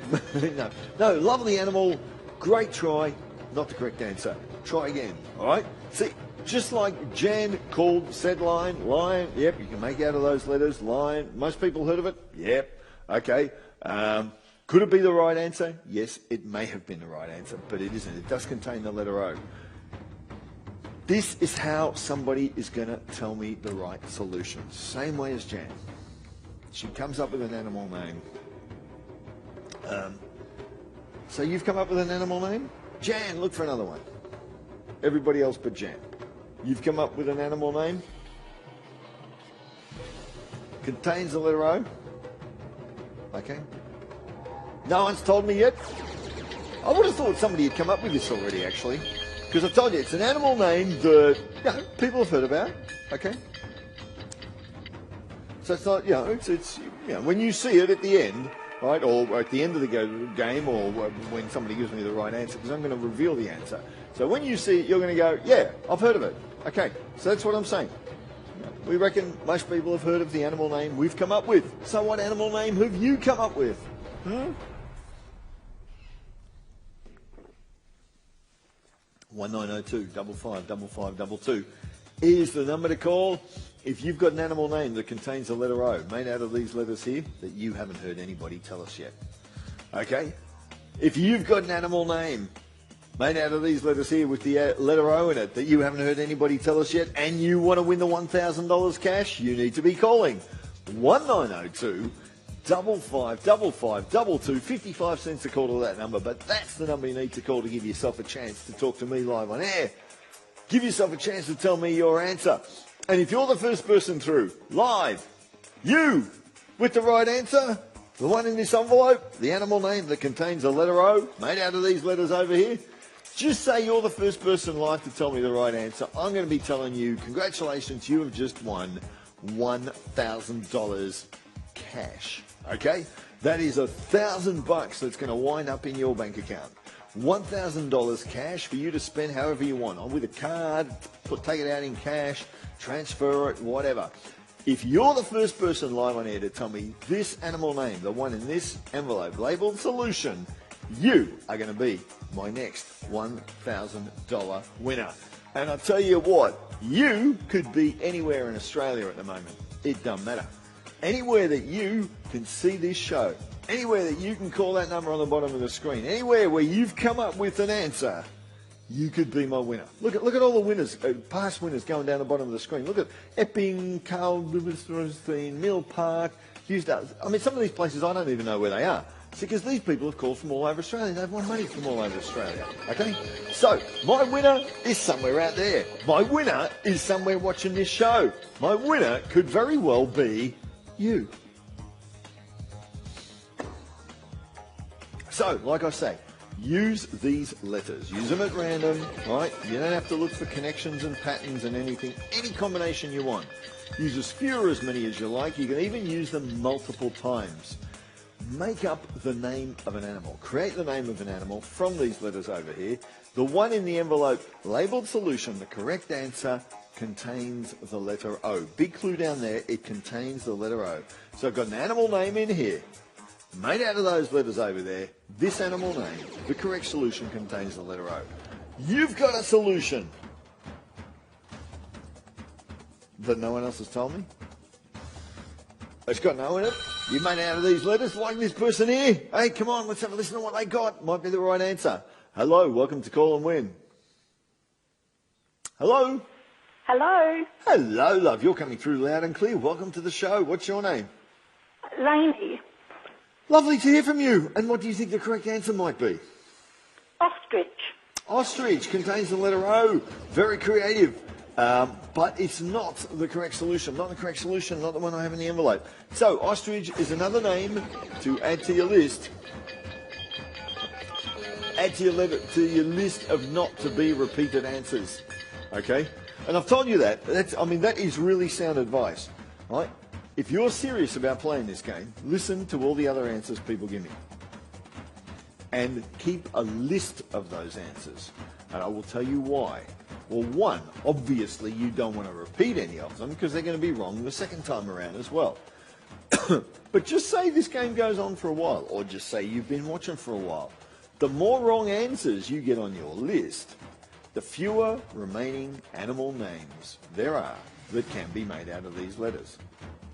No, lovely animal. Great try. Not the correct answer. Try again, all right? See, just like Jan called, said lion, yep, you can make out of those letters, lion. Most people heard of it? Yep, okay. Could it be the right answer? Yes, it may have been the right answer, but it isn't. It does contain the letter O. This is how somebody is going to tell me the right solution. Same way as Jan. She comes up with an animal name. So you've come up with an animal name? Jan, look for another one. Everybody else but Jan. You've come up with an animal name? Contains the letter O? Okay. No one's told me yet? I would have thought somebody had come up with this already, actually. Because I told you, it's an animal name that people have heard about. Okay. So it's not, it's when you see it at the end, right, or at the end of the game, or when somebody gives me the right answer, because I'm going to reveal the answer. So when you see it, you're going to go, yeah, I've heard of it. Okay, so that's what I'm saying. We reckon most people have heard of the animal name we've come up with. So what animal name have you come up with? 1902 55 5522 is the number to call if you've got an animal name that contains the letter O, made out of these letters here, that you haven't heard anybody tell us yet. Okay? If you've got an animal name made out of these letters here with the letter O in it that you haven't heard anybody tell us yet, and you want to win the $1,000 cash, you need to be calling 1902 55 55 22, 55 cents to call to that number, but that's the number you need to call to give yourself a chance to talk to me live on air. Give yourself a chance to tell me your answer. And if you're the first person through, live, you, with the right answer, the one in this envelope, the animal name that contains the letter O, made out of these letters over here, just say you're the first person live to tell me the right answer. I'm going to be telling you, congratulations, you have just won $1,000 cash. Okay? That is $1,000 that's going to wind up in your bank account. $1,000 cash for you to spend however you want. With a card, take it out in cash, transfer it, whatever. If you're the first person live on air to tell me this animal name, the one in this envelope labeled solution, you are going to be my next $1,000 winner. And I'll tell you what, you could be anywhere in Australia at the moment. It doesn't matter. Anywhere that you can see this show, anywhere that you can call that number on the bottom of the screen, anywhere where you've come up with an answer, you could be my winner. Look at all the winners, past winners going down the bottom of the screen. Look at Epping, Carl-Win, Mill Park, Hughesdale. I mean, some of these places I don't even know where they are. Because these people have called from all over Australia. They've won money from all over Australia. Okay? So, my winner is somewhere out there. My winner is somewhere watching this show. My winner could very well be you. So, like I say, use these letters. Use them at random, right? You don't have to look for connections and patterns and anything. Any combination you want. Use as few or as many as you like. You can even use them multiple times. Make up the name of an animal. Create the name of an animal from these letters over here. The one in the envelope labeled solution, the correct answer, contains the letter O. Big clue down there, it contains the letter O. So I've got an animal name in here. Made out of those letters over there, this animal name, the correct solution contains the letter O. You've got a solution that no one else has told me. It's got no in it. You made it out of these letters, like this person here. Hey, come on, let's have a listen to what they got. Might be the right answer. Hello, welcome to Call and Win. Hello. Hello. Hello, love. You're coming through loud and clear. Welcome to the show. What's your name? Lainey. Lovely to hear from you. And what do you think the correct answer might be? Ostrich. Ostrich contains the letter O. Very creative. But it's not the correct solution. Not the correct solution, not the one I have in the envelope. So, ostrich is another name to add to your list. Add to your list of not to be repeated answers. Okay? And I've told you that. That is really sound advice. Right? If you're serious about playing this game, listen to all the other answers people give me. And keep a list of those answers. And I will tell you why. Well, one, obviously you don't want to repeat any of them because they're going to be wrong the second time around as well. But just say this game goes on for a while, or just say you've been watching for a while. The more wrong answers you get on your list, the fewer remaining animal names there are that can be made out of these letters.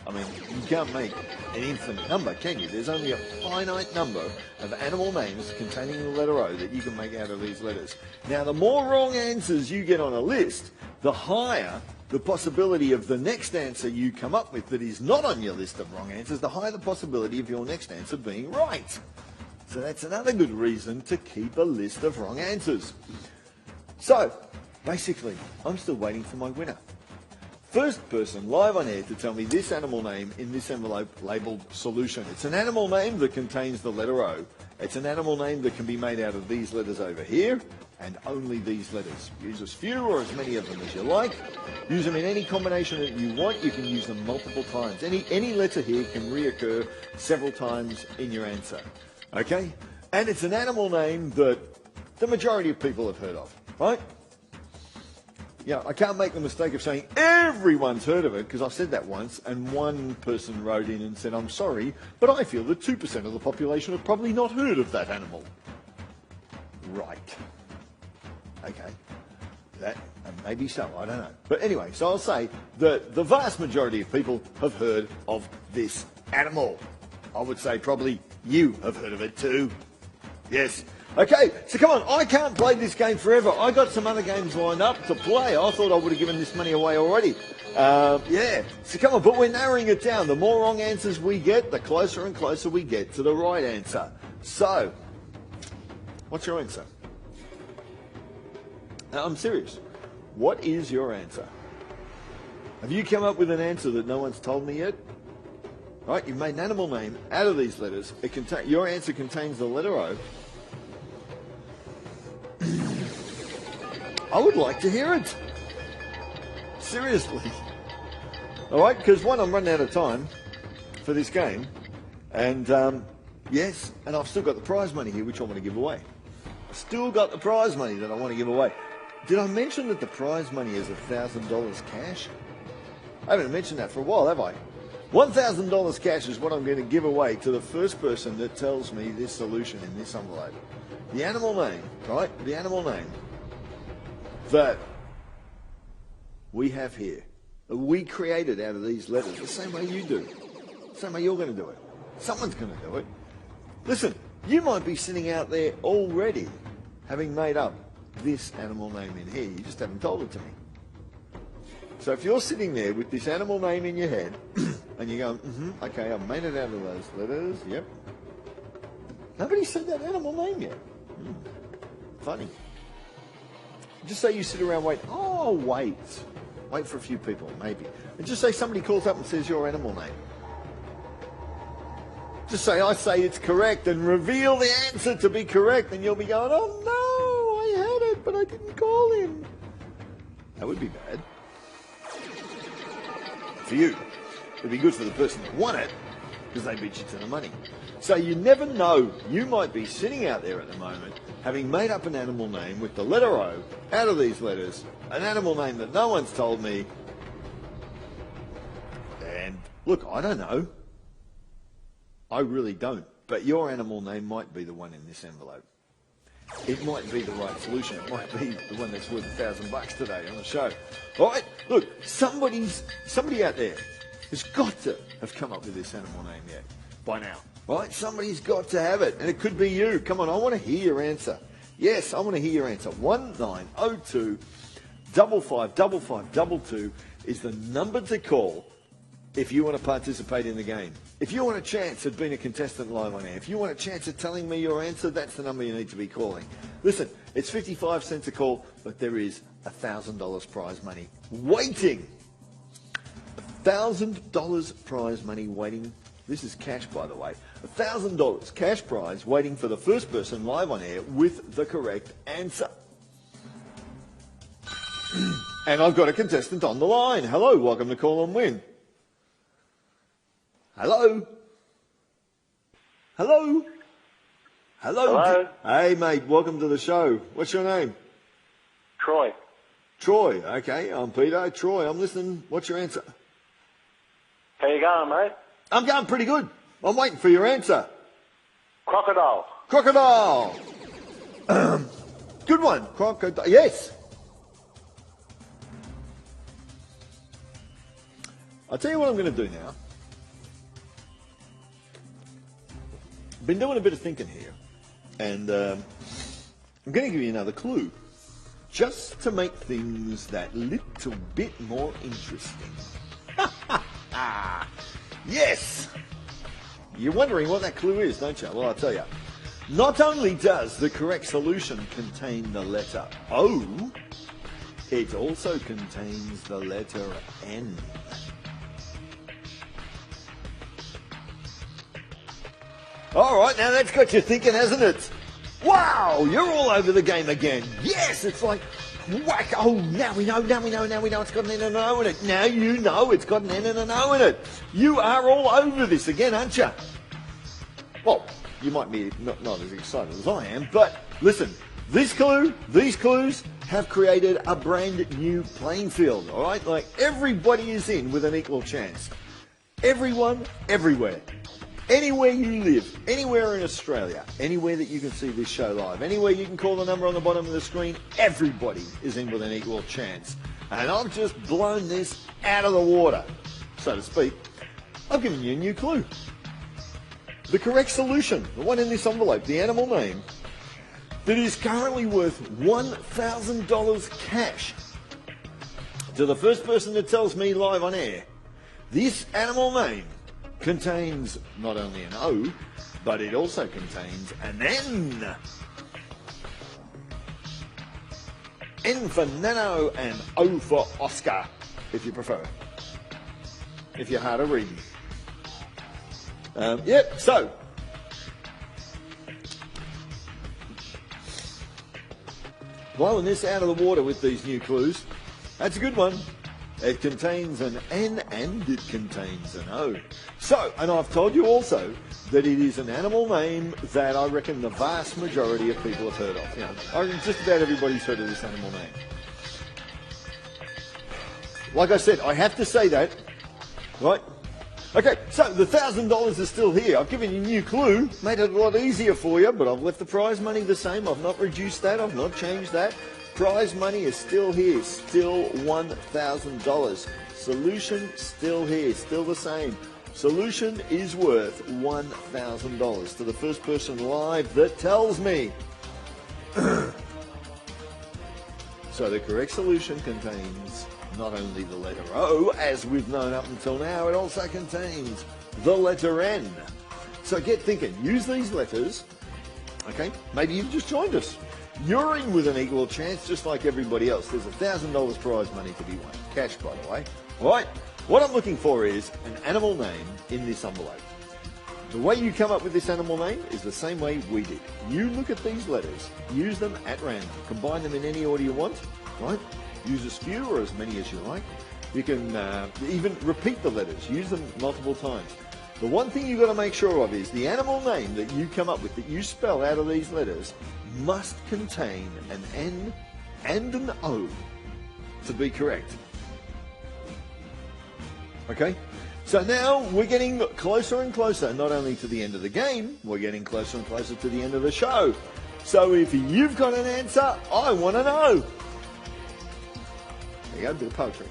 I mean, you can't make an infinite number, can you? There's only a finite number of animal names containing the letter O that you can make out of these letters. Now, the more wrong answers you get on a list, the higher the possibility of the next answer you come up with that is not on your list of wrong answers, the higher the possibility of your next answer being right. So that's another good reason to keep a list of wrong answers. So, basically, I'm still waiting for my winner. First person live on air to tell me this animal name in this envelope labelled solution. It's an animal name that contains the letter O. It's an animal name that can be made out of these letters over here and only these letters. Use as few or as many of them as you like. Use them in any combination that you want. You can use them multiple times. Any letter here can reoccur several times in your answer. Okay? And it's an animal name that the majority of people have heard of, right? Yeah, I can't make the mistake of saying everyone's heard of it, because I said that once, and one person wrote in and said, I'm sorry, but I feel that 2% of the population have probably not heard of that animal. Right. Okay. That maybe so, I don't know. But anyway, so I'll say that the vast majority of people have heard of this animal. I would say probably you have heard of it too. Yes. Okay, so come on, I can't play this game forever. I got some other games lined up to play. I thought I would have given this money away already. Yeah, so come on, but we're narrowing it down. The more wrong answers we get, the closer and closer we get to the right answer. So, what's your answer? Now, I'm serious. What is your answer? Have you come up with an answer that no one's told me yet? Right, you've made an animal name out of these letters. Your answer contains the letter O. I would like to hear it. Seriously. All right, because one, I'm running out of time for this game. And, yes, and I've still got the prize money here, which I want to give away. Still got the prize money that I want to give away. Did I mention that the prize money is $1,000 cash? I haven't mentioned that for a while, have I? $1,000 cash is what I'm going to give away to the first person that tells me this solution in this envelope. The animal name, right? The animal name that we have here, that we created out of these letters, the same way you do. The same way you're going to do it. Someone's going to do it. Listen, you might be sitting out there already having made up this animal name in here. You just haven't told it to me. So if you're sitting there with this animal name in your head and you're going, okay, I've made it out of those letters, yep. Nobody said that animal name yet. Funny. Just say you sit around wait for a few people, maybe. And just say somebody calls up and says your animal name. Just say, I say it's correct, and reveal the answer to be correct, and you'll be going, oh no, I had it, but I didn't call him. That would be bad. For you. It'd be good for the person that won it, because they beat you to the money. So you never know. You might be sitting out there at the moment, having made up an animal name with the letter O out of these letters, an animal name that no one's told me. And look, I don't know. I really don't. But your animal name might be the one in this envelope. It might be the right solution. It might be the one that's worth $1,000 today on the show. All right, look, somebody out there has got to have come up with this animal name yet by now. Right? Somebody's got to have it, and it could be you. Come on, I want to hear your answer. Yes, I want to hear your answer. 1902 555522 is the number to call if you want to participate in the game. If you want a chance at being a contestant live on air, if you want a chance at telling me your answer, that's the number you need to be calling. Listen, it's 55 cents a call, but there is $1,000 prize money waiting. $1,000 prize money waiting. This is cash, by the way. $1,000 cash prize waiting for the first person live on air with the correct answer. And I've got a contestant on the line. Hello, welcome to Call&Win. Hello? Hello? Hello? Hello? Hey, mate, welcome to the show. What's your name? Troy. Troy, okay, I'm Peter. Troy, I'm listening. What's your answer? How you going, mate? I'm going pretty good. I'm waiting for your answer. Crocodile. Crocodile. Good one. Crocodile. Yes. I'll tell you what I'm going to do now. been doing a bit of thinking here, and I'm going to give you another clue, just to make things that little bit more interesting. Yes! You're wondering what that clue is, don't you? Well, I'll tell you. Not only does the correct solution contain the letter O, it also contains the letter N. All right, now that's got you thinking, hasn't it? Wow, you're all over the game again. Yes, it's like, whack. Oh, now we know it's got an N and an O in it. Now you know it's got an N and an O in it. You are all over this again, aren't you? Well, you might be not as excited as I am, but listen, these clues have created a brand new playing field, all right? Like, everybody is in with an equal chance. Everyone, everywhere. Anywhere you live, anywhere in Australia, anywhere that you can see this show live, anywhere you can call the number on the bottom of the screen, everybody is in with an equal chance. And I've just blown this out of the water, so to speak. I've given you a new clue. The correct solution, the one in this envelope, the animal name, that is currently worth $1,000 cash. To the first person that tells me live on air, this animal name contains not only an O, but it also contains an N. N for Nano and O for Oscar, if you prefer. If you're hard of reading. Yep, so. Blowing this out of the water with these new clues. That's a good one. It contains an N and it contains an O. So, and I've told you also that it is an animal name that I reckon the vast majority of people have heard of. You know, I reckon just about everybody's heard of this animal name. Like I said, I have to say that, right? Okay, so the $1,000 is still here. I've given you a new clue, made it a lot easier for you, but I've left the prize money the same. I've not reduced that, I've not changed that. Prize money is still here, still $1,000. Solution still here, still the same. Solution is worth $1,000 to the first person live that tells me. So the correct solution contains not only the letter O, as we've known up until now, it also contains the letter N. So get thinking, use these letters, okay? Maybe you've just joined us. You're in with an equal chance, just like everybody else. There's $1,000 prize money to be won. Cash, by the way. All right, what I'm looking for is an animal name in this envelope. The way you come up with this animal name is the same way we did. You look at these letters, use them at random, combine them in any order you want, right? Use as few or as many as you like. You can even repeat the letters, use them multiple times. The one thing you've got to make sure of is the animal name that you come up with, that you spell out of these letters, must contain an N and an O to be correct. Okay? So now we're getting closer and closer, not only to the end of the game, we're getting closer and closer to the end of the show. So if you've got an answer, I want to know. There you go, a bit of poetry.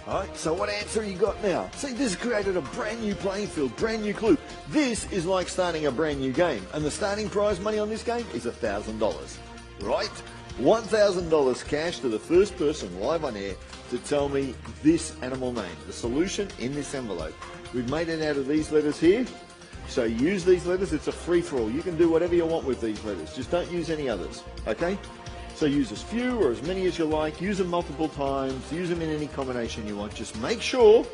Alright, so what answer you got now? See, this has created a brand new playing field, brand new clue. This is like starting a brand new game, and the starting prize money on this game is $1,000. Right? $1,000 cash to the first person live on air to tell me this animal name, the solution in this envelope. We've made it out of these letters here, so use these letters. It's a free-for-all. You can do whatever you want with these letters. Just don't use any others, okay? So use as few or as many as you like. Use them multiple times. Use them in any combination you want. Just make sure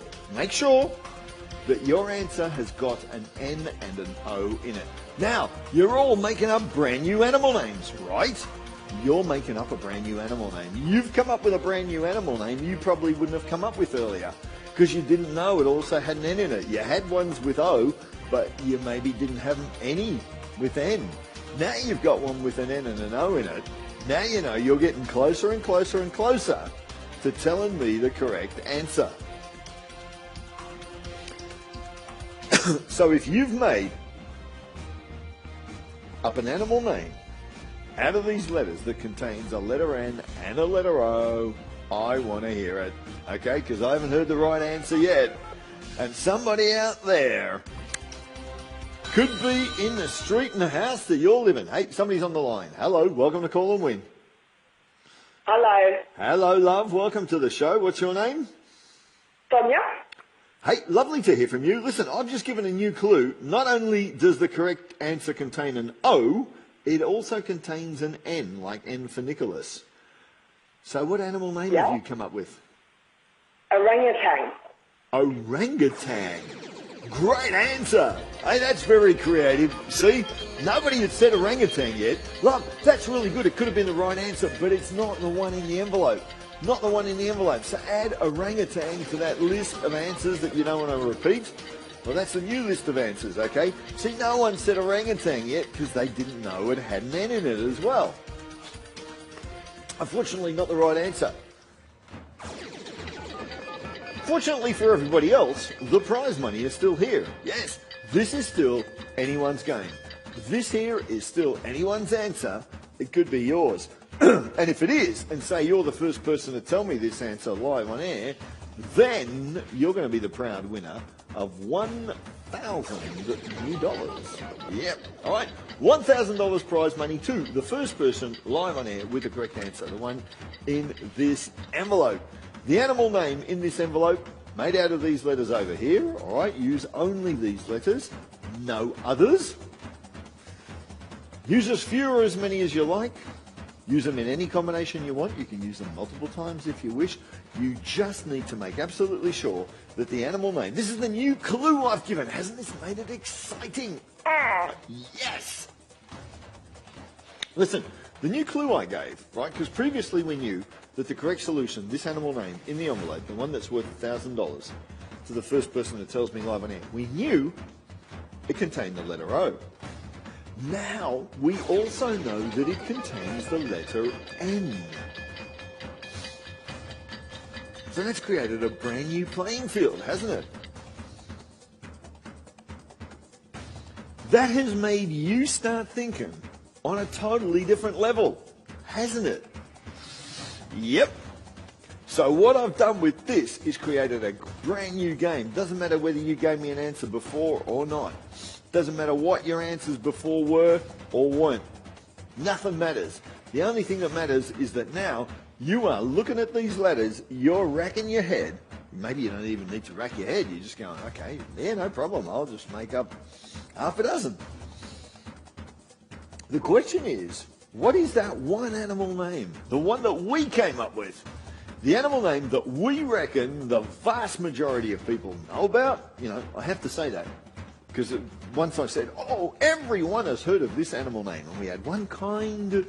that your answer has got an N and an O in it. Now, you're all making up brand new animal names, right? You're making up a brand new animal name. You've come up with a brand new animal name you probably wouldn't have come up with earlier because you didn't know it also had an N in it. You had ones with O, but you maybe didn't have any with N. Now you've got one with an N and an O in it. Now you know you're getting closer and closer and closer to telling me the correct answer. So if you've made up an animal name out of these letters that contains a letter N and a letter O, I want to hear it, okay? Because I haven't heard the right answer yet. And somebody out there Could be in the street and the house that you're living. Hey, somebody's on the line. Hello, welcome to Call&Win. Hello. Hello, love. Welcome to the show. What's your name? Sonia? Hey, lovely to hear from you. Listen, I've just given a new clue. Not only does the correct answer contain an O, it also contains an N, like N for Nicholas. So what animal name have you come up with? Orangutan. Orangutan. Great answer. Hey, that's very creative. See, nobody had said orangutan yet. Love, that's really good. It could have been the right answer, but it's not the one in the envelope. Not the one in the envelope. So add orangutan to that list of answers that you don't want to repeat. Well, that's a new list of answers, okay? See, no one said orangutan yet because they didn't know it had an N in it as well. Unfortunately, not the right answer. Fortunately for everybody else, the prize money is still here. Yes, this is still anyone's game. This here is still anyone's answer. It could be yours. And if it is, and say you're the first person to tell me this answer live on air, then you're going to be the proud winner of $1,000 new dollars. Yep. All right. $1,000 prize money to the first person live on air with the correct answer, the one in this envelope. The animal name in this envelope, made out of these letters over here, all right, use only these letters, no others. Use as few or as many as you like. Use them in any combination you want. You can use them multiple times if you wish. You just need to make absolutely sure that the animal name, this is the new clue I've given. Hasn't this made it exciting? Ah, yes. Listen, the new clue I gave, right, because previously we knew that the correct solution, this animal name in the envelope, the one that's worth $1,000, to the first person that tells me live on air, we knew it contained the letter O. Now, we also know that it contains the letter N. So that's created a brand new playing field, hasn't it? That has made you start thinking on a totally different level, hasn't it? Yep. So what I've done with this is created a brand new game. Doesn't matter whether you gave me an answer before or not. Doesn't matter what your answers before were or weren't. Nothing matters. The only thing that matters is that now you are looking at these letters, you're racking your head. Maybe you don't even need to rack your head. You're just going, okay, yeah, no problem. I'll just make up half a dozen. The question is, what is that one animal name? The one that we came up with. The animal name that we reckon the vast majority of people know about. You know, I have to say that. Because once I said, oh, everyone has heard of this animal name. And we had one kind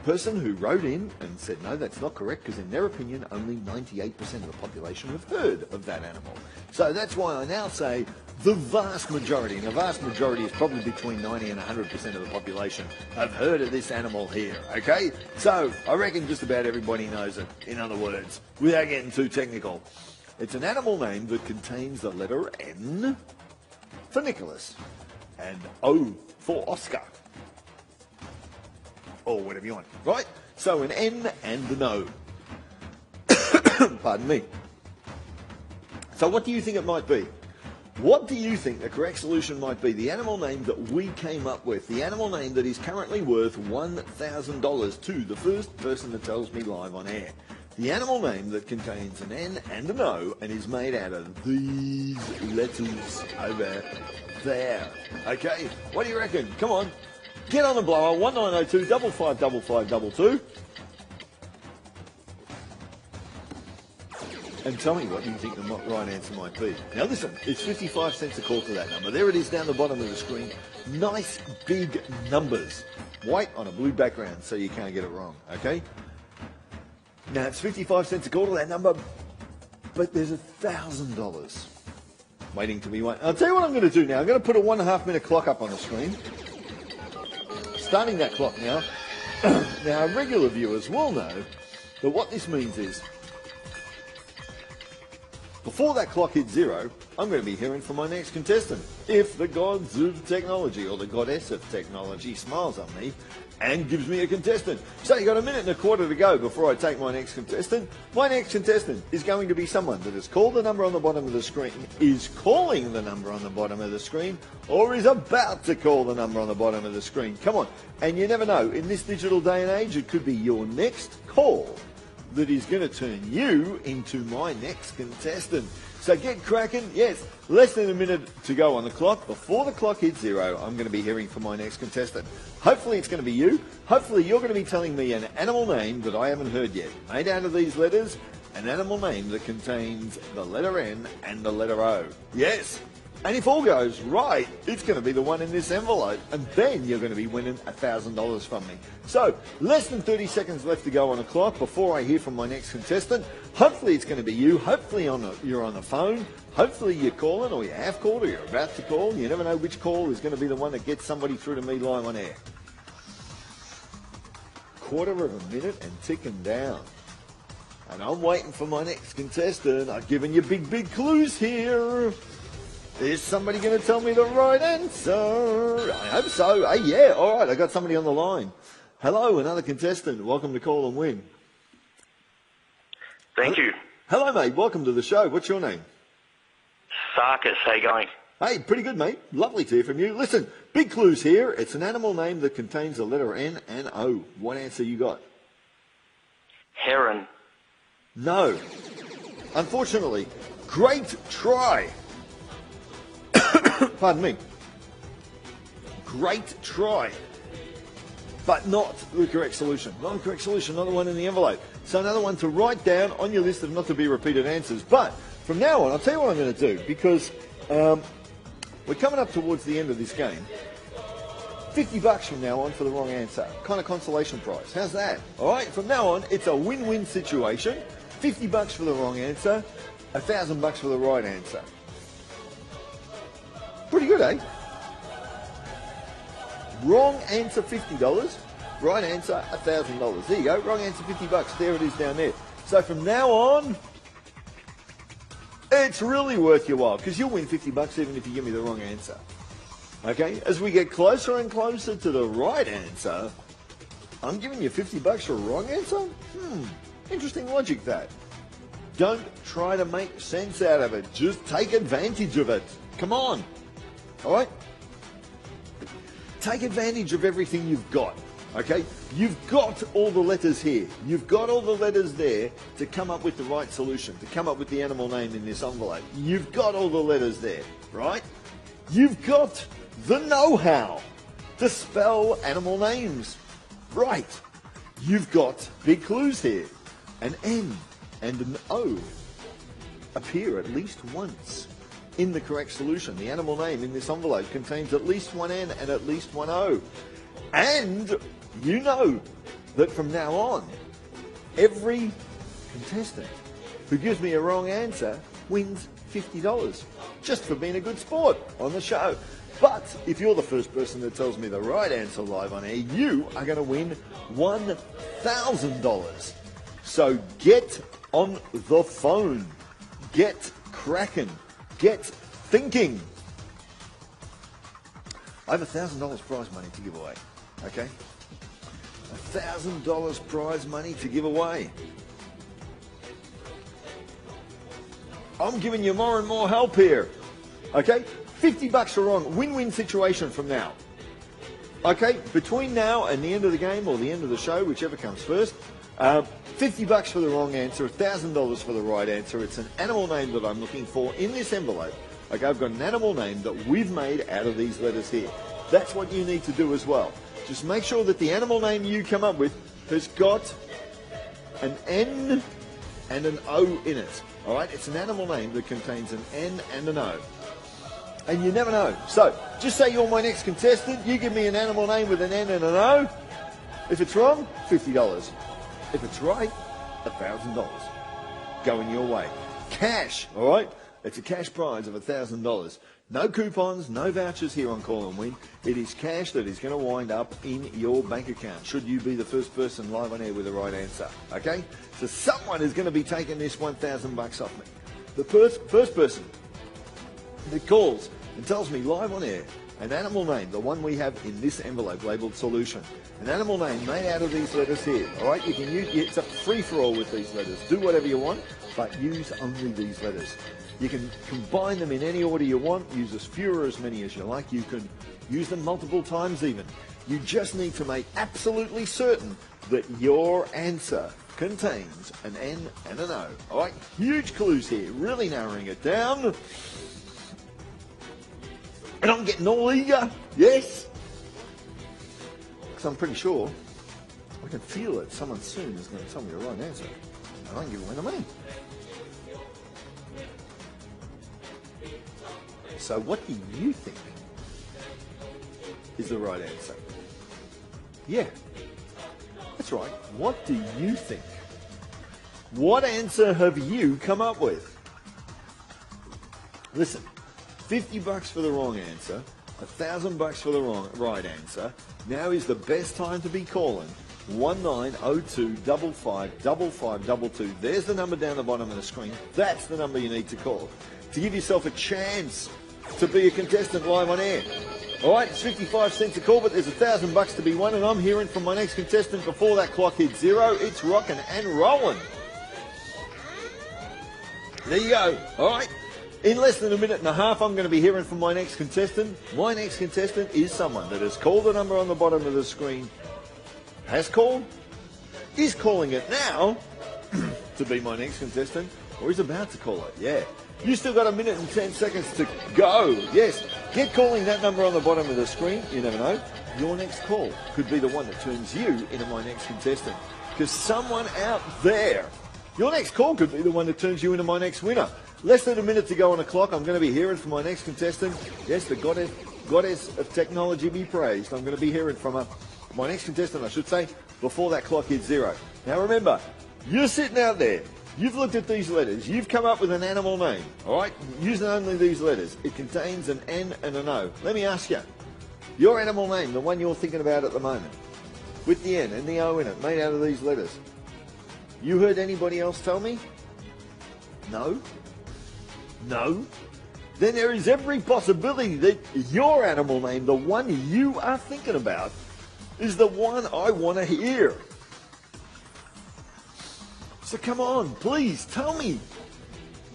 person who wrote in and said, no, that's not correct, because in their opinion, only 98% of the population have heard of that animal. So that's why I now say the vast majority, and the vast majority is probably between 90 and 100% of the population, have heard of this animal here, okay? So I reckon just about everybody knows it, in other words, without getting too technical. It's an animal name that contains the letter N for Nicholas and O for Oscar, or whatever you want, right? So an N and an O. Pardon me. So what do you think it might be? What do you think the correct solution might be? The animal name that we came up with, the animal name that is currently worth $1,000 to the first person that tells me live on air. The animal name that contains an N and an O and is made out of these letters over there. Okay, what do you reckon? Come on, get on the blower, 1902 555522. And tell me what you think the right answer might be. Now listen, it's 55 cents a call to that number. There it is down the bottom of the screen. Nice big numbers. White on a blue background so you can't get it wrong, okay? Now it's 55 cents a call to that number, but there's $1,000 waiting to be won. I'll tell you what I'm going to do now. I'm going to put a 1.5 minute clock up on the screen. Starting that clock now. Now our regular viewers will know that what this means is, before that clock hits 0, I'm going to be hearing from my next contestant. If the gods of technology, or the goddess of technology, smiles on me and gives me a contestant. So you got a minute and a quarter to go before I take my next contestant. My next contestant is going to be someone that has called the number on the bottom of the screen, is calling the number on the bottom of the screen, or is about to call the number on the bottom of the screen. Come on. And you never know, in this digital day and age, it could be your next call that is going to turn you into my next contestant. So get cracking. Yes, less than a minute to go on the clock. Before the clock hits 0, I'm going to be hearing from my next contestant. Hopefully it's going to be you. Hopefully you're going to be telling me an animal name that I haven't heard yet. Made out of these letters, an animal name that contains the letter N and the letter O. Yes. And if all goes right, it's going to be the one in this envelope. And then you're going to be winning $1,000 from me. So, less than 30 seconds left to go on the clock before I hear from my next contestant. Hopefully it's going to be you. Hopefully you're on the phone. Hopefully you're calling, or you have called, or you're about to call. You never know which call is going to be the one that gets somebody through to me live on air. Quarter of a minute and ticking down. And I'm waiting for my next contestant. I've given you big clues here. Is somebody going to tell me the right answer? I hope so. Hey, yeah, all right, I got somebody on the line. Hello, another contestant. Welcome to Call and Win. Thank you. Hello, mate. Welcome to the show. What's your name? Sarkis, how you going? Hey, pretty good, mate. Lovely to hear from you. Listen, big clues here. It's an animal name that contains the letter N and O. What answer you got? Heron. No. Unfortunately, great try. Pardon me. Great try. But not the correct solution. Not the correct solution, not the one in the envelope. So another one to write down on your list of not to be repeated answers. But from now on, I'll tell you what I'm going to do, because we're coming up towards the end of this game. $50 from now on for the wrong answer. Kind of consolation prize. How's that? All right, from now on, it's a win-win situation. $50 for the wrong answer, $1,000 for the right answer. Pretty good, eh? Wrong answer, $50. Right answer, $1,000. There you go. Wrong answer, $50. There it is down there. So from now on, it's really worth your while, because you'll win $50 even if you give me the wrong answer. Okay? As we get closer and closer to the right answer, I'm giving you $50 for a wrong answer? Interesting logic, that. Don't try to make sense out of it. Just take advantage of it. Come on. All right? Take advantage of everything you've got, okay? You've got all the letters here. You've got all the letters there to come up with the right solution, to come up with the animal name in this envelope. You've got all the letters there, right? You've got the know-how to spell animal names, right? You've got big clues here. An N and an O appear at least once in the correct solution. The animal name in this envelope contains at least one N and at least one O. And you know that from now on, every contestant who gives me a wrong answer wins $50 just for being a good sport on the show. But if you're the first person that tells me the right answer live on air, you are going to win $1,000. So get on the phone. Get cracking. Get thinking. I have $1,000 prize money to give away. Okay? $1,000 prize money to give away. I'm giving you more and more help here. Okay? $50 for wrong. Win-win situation from now. Okay? Between now and the end of the game, or the end of the show, whichever comes first, $50 for the wrong answer, $1,000 for the right answer. It's an animal name that I'm looking for in this envelope. Okay, I've got an animal name that we've made out of these letters here. That's what you need to do as well. Just make sure that the animal name you come up with has got an N and an O in it. All right, it's an animal name that contains an N and an O. And you never know. So, just say you're my next contestant. You give me an animal name with an N and an O. If it's wrong, $50. If it's right, $1,000 going your way. Cash, all right? It's a cash prize of $1,000. No coupons, no vouchers here on Call and Win. It is cash that is going to wind up in your bank account, should you be the first person live on air with the right answer, okay? So someone is going to be taking this $1,000 off me. The first person that calls and tells me live on air an animal name, the one we have in this envelope labelled solution. An animal name made out of these letters here. All right, you can use, it's a free-for-all with these letters. Do whatever you want, but use only these letters. You can combine them in any order you want, use as few or as many as you like. You can use them multiple times even. You just need to make absolutely certain that your answer contains an N and an O. All right, huge clues here, really narrowing it down. And I'm getting all eager, yes? Because I'm pretty sure, I can feel it, someone soon is going to tell me the right answer. And I can give away the money. So what do you think is the right answer? Yeah, that's right. What do you think? What answer have you come up with? Listen, $50 for the wrong answer, $1,000 for the right answer. Now is the best time to be calling 1902 55 5522. There's the number down the bottom of the screen. That's the number you need to call to give yourself a chance to be a contestant live on air. All right, it's 55 cents a call, but there's $1,000 to be won, and I'm hearing from my next contestant before that clock hits 0. It's rocking and rolling. There you go. All right. In less than a minute and a half, I'm going to be hearing from my next contestant. My next contestant is someone that has called the number on the bottom of the screen, has called, is calling it now to be my next contestant, or is about to call it. Yeah. You still got a minute and 10 seconds to go. Yes. Get calling that number on the bottom of the screen. You never know. Your next call could be the one that turns you into my next contestant. Because someone out there, your next call could be the one that turns you into my next winner. Less than a minute to go on the clock. I'm going to be hearing from my next contestant. Yes, the goddess of technology be praised. I'm going to be hearing from her. My next contestant, I should say, before that clock hits 0. Now remember, you're sitting out there. You've looked at these letters. You've come up with an animal name. All right? Using only these letters. It contains an N and an O. Let me ask you, your animal name, the one you're thinking about at the moment, with the N and the O in it, made out of these letters. You heard anybody else tell me? No? No? Then there is every possibility that your animal name, the one you are thinking about, is the one I want to hear. So come on, please, tell me.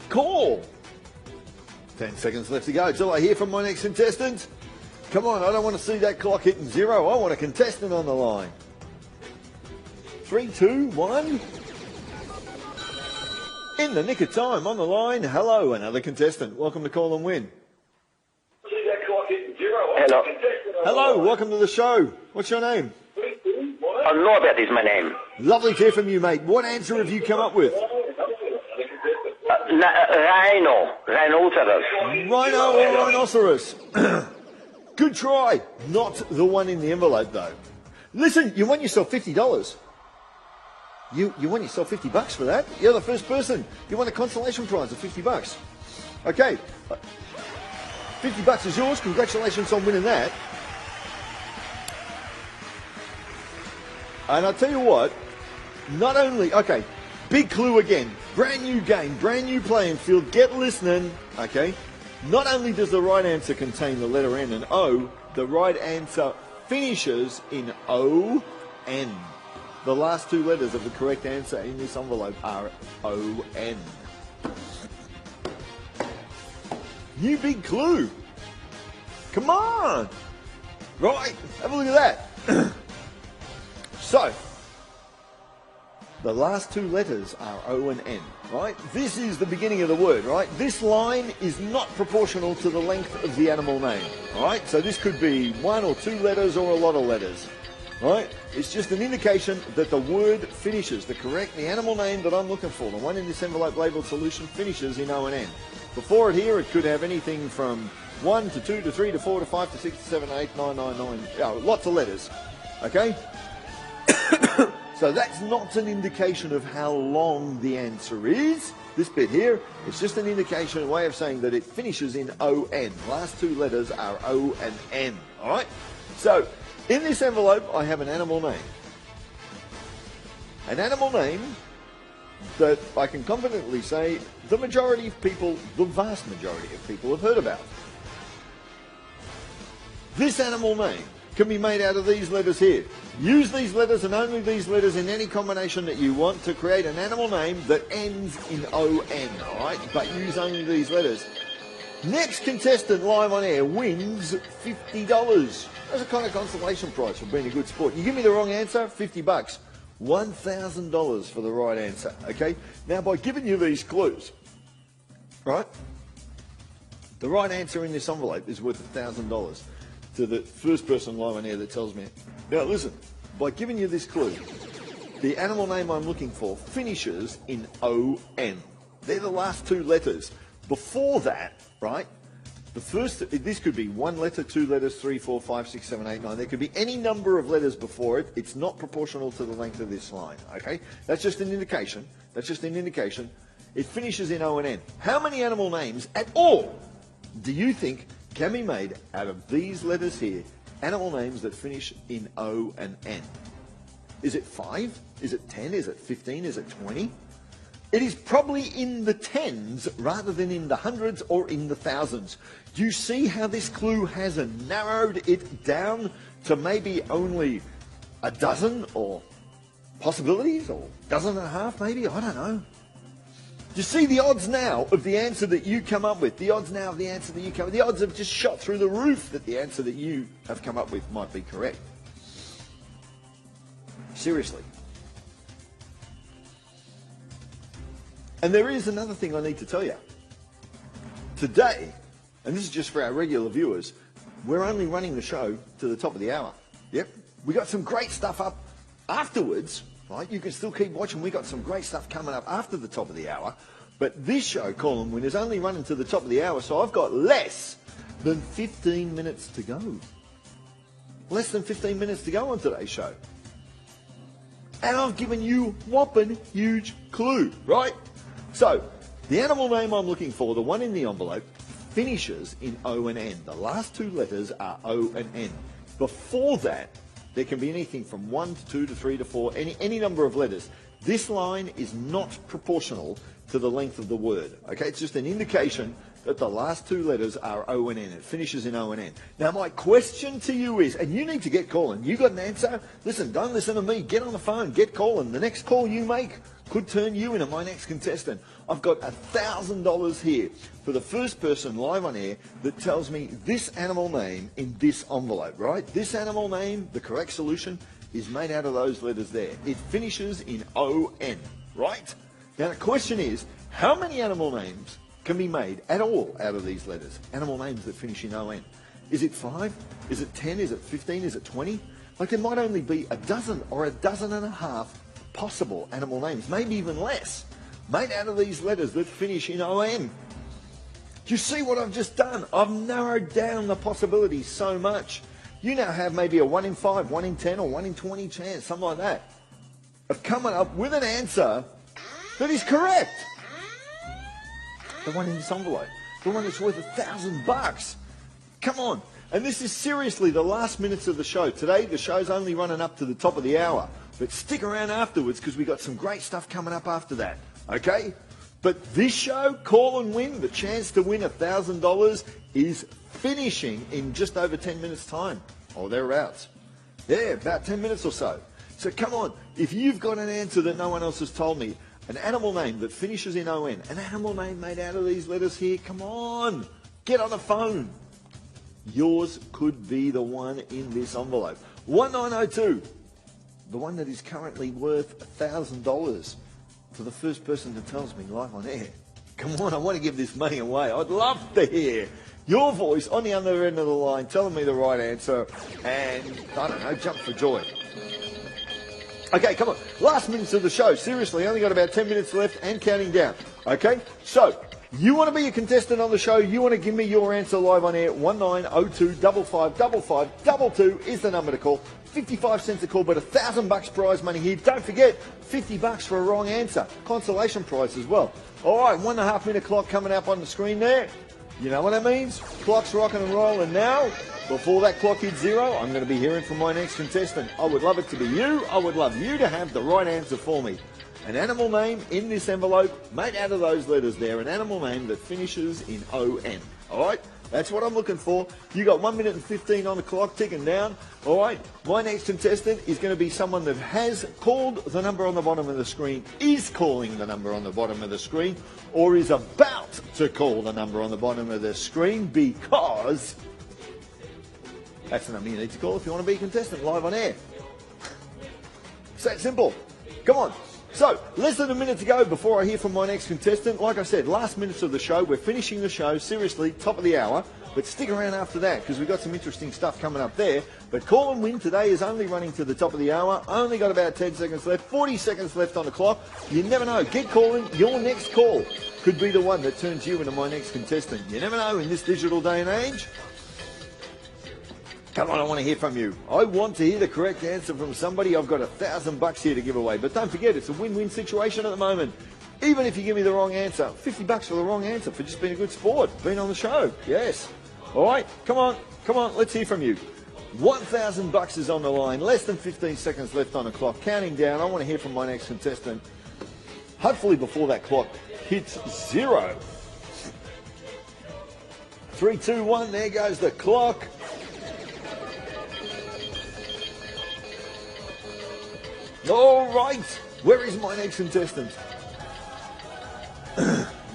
Call. 10 seconds left to go till I hear from my next contestant. Come on, I don't want to see that clock hitting 0. I want a contestant on the line. 3, 2, 1. In the nick of time, on the line. Hello, another contestant. Welcome to Call and Win. See that clock hitting 0. Hello. Hello, welcome to the show. What's your name? Norbert is my name. Lovely to hear from you, mate. What answer have you come up with? Rhinoceros. Rhino or rhinoceros? Good try. Not the one in the envelope, though. Listen, you won yourself $50. You won yourself $50 for that. You're the first person. You won a consolation prize of $50. Okay. $50 is yours. Congratulations on winning that. And I'll tell you what, not only, okay, big clue again, brand new game, brand new playing field, get listening, okay? Not only does the right answer contain the letter N and O, the right answer finishes in O-N. The last two letters of the correct answer in this envelope are O-N. New big clue. Come on. Right, have a look at that. So, the last two letters are O and N, right? This is the beginning of the word, right? This line is not proportional to the length of the animal name, all right? So this could be 1 or 2 letters or a lot of letters, right? It's just an indication that the word finishes, the animal name that I'm looking for, the one in this envelope labeled solution, finishes in O and N. Before it here, it could have anything from 1 to 2 to 3 to 4 to 5 to 6 to 7 to 8, 9, 9, 9, lots of letters, okay? So that's not an indication of how long the answer is. This bit here, it's just an indication, a way of saying that it finishes in O-N. Last two letters are O and N, all right? So in this envelope, I have an animal name. An animal name that I can confidently say the majority of people, the vast majority of people have heard about. This animal name can be made out of these letters here. Use these letters and only these letters in any combination that you want to create an animal name that ends in O-N, alright? But use only these letters. Next contestant live on air wins $50. That's a kind of consolation prize for being a good sport. You give me the wrong answer, $50. $1,000 for the right answer, okay? Now, by giving you these clues, right? The right answer in this envelope is worth $1,000 to the first person live on air that tells me it. Now, listen, by giving you this clue, the animal name I'm looking for finishes in O-N. They're the last two letters. Before that, right, the first, this could be one letter, two letters, 3, 4, 5, 6, 7, 8, 9. There could be any number of letters before it. It's not proportional to the length of this line, okay? That's just an indication. That's just an indication. It finishes in O and N. How many animal names at all do you think can be made out of these letters here? Animal names that finish in O and N. Is it 5? Is it 10? Is it 15? Is it 20? It is probably in the tens rather than in the hundreds or in the thousands. Do you see how this clue has narrowed it down to maybe only a dozen or possibilities, or dozen and a half maybe? I don't know. Do you see the odds now of the answer that you come up with? The odds now of the answer that you come up with. The odds have just shot through the roof that the answer that you have come up with might be correct. Seriously. And there is another thing I need to tell you. Today, and this is just for our regular viewers, we're only running the show to the top of the hour. Yep. We got some great stuff up afterwards, right? You can still keep watching. We got some great stuff coming up after the top of the hour. But this show, Call&Win, is only running to the top of the hour, so I've got less than 15 minutes to go. Less than 15 minutes to go on today's show. And I've given you whopping huge clue, right? So, the animal name I'm looking for, the one in the envelope, finishes in O and N. The last two letters are O and N. Before that, there can be anything from 1 to 2 to 3 to 4, any number of letters. This line is not proportional to the length of the word. Okay, it's just an indication that the last two letters are O and N. It finishes in O and N. Now, my question to you is, and you need to get calling. You got an answer? Listen, don't listen to me. Get on the phone. Get calling. The next call you make could turn you into my next contestant. I've got $1,000 here for the first person live on air that tells me this animal name in this envelope, right? This animal name, the correct solution, is made out of those letters there. It finishes in O-N, right? Now, the question is, how many animal names can be made at all out of these letters? Animal names that finish in O-N. Is it 5? Is it 10? Is it 15? Is it 20? Like, there might only be a dozen or a dozen and a half possible animal names, maybe even less, made out of these letters that finish in O-N. Do you see what I've just done? I've narrowed down the possibilities so much. You now have maybe a 1 in 5, 1 in 10, or 1 in 20 chance, something like that, of coming up with an answer that is correct. The one in this envelope, the one that's worth $1,000. Come on. And this is seriously the last minutes of the show. Today, the show's only running up to the top of the hour. But stick around afterwards because we got some great stuff coming up after that. Okay? But this show, Call&Win, the chance to win $1,000, is finishing in just over 10 minutes' time. Or thereabouts. Yeah, about 10 minutes or so. So come on. If you've got an answer that no one else has told me, an animal name that finishes in O-N, an animal name made out of these letters here, come on. Get on the phone. Yours could be the one in this envelope. 1902. The one that is currently worth $1,000 to the first person that tells me live on air. Come on, I want to give this money away. I'd love to hear your voice on the other end of the line telling me the right answer and, I don't know, jump for joy. Okay, come on. Last minutes of the show. Seriously, only got about 10 minutes left and counting down. Okay, so you want to be a contestant on the show, you want to give me your answer live on air, 1902 555522 is the number to call. 55 cents a call, but $1,000 prize money here. Don't forget, $50 for a wrong answer. Consolation prize as well. All right, 1.5 minute clock coming up on the screen there. You know what that means? Clock's rocking and rolling now. Before that clock hits 0, I'm going to be hearing from my next contestant. I would love it to be you. I would love you to have the right answer for me. An animal name in this envelope, made out of those letters there, an animal name that finishes in O-N. All right? That's what I'm looking for. You got 1 minute and 15 on the clock ticking down. All right? My next contestant is going to be someone that has called the number on the bottom of the screen, is calling the number on the bottom of the screen, or is about to call the number on the bottom of the screen, because that's the number you need to call if you want to be a contestant live on air. It's that simple. Come on. So, less than a minute to go before I hear from my next contestant. Like I said, last minutes of the show. We're finishing the show, seriously, top of the hour. But stick around after that, because we've got some interesting stuff coming up there. But Call and Win today is only running to the top of the hour. Only got about 10 seconds left, 40 seconds left on the clock. You never know. Get calling. Your next call could be the one that turns you into my next contestant. You never know in this digital day and age. Come on, I want to hear from you. I want to hear the correct answer from somebody. I've got $1,000 here to give away. But don't forget, it's a win-win situation at the moment. Even if you give me the wrong answer, $50 for the wrong answer for just being a good sport, being on the show. Yes. All right, come on, let's hear from you. $1,000 is on the line. Less than 15 seconds left on the clock. Counting down. I want to hear from my next contestant. Hopefully before that clock hits 0. 3, 2, 1. There goes the clock. All right, where is my next contestant?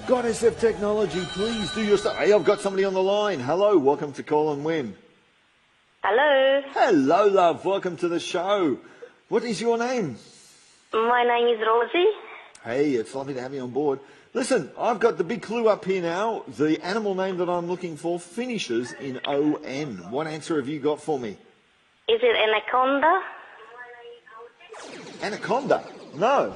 Goddess of technology, please do your stuff. Hey, I've got somebody on the line. Hello, welcome to Call and Win. Hello. Hello, love, welcome to the show. What is your name? My name is Rosie. Hey, it's lovely to have you on board. Listen, I've got the big clue up here now. The animal name that I'm looking for finishes in O-N. What answer have you got for me? Is it anaconda? Anaconda? No.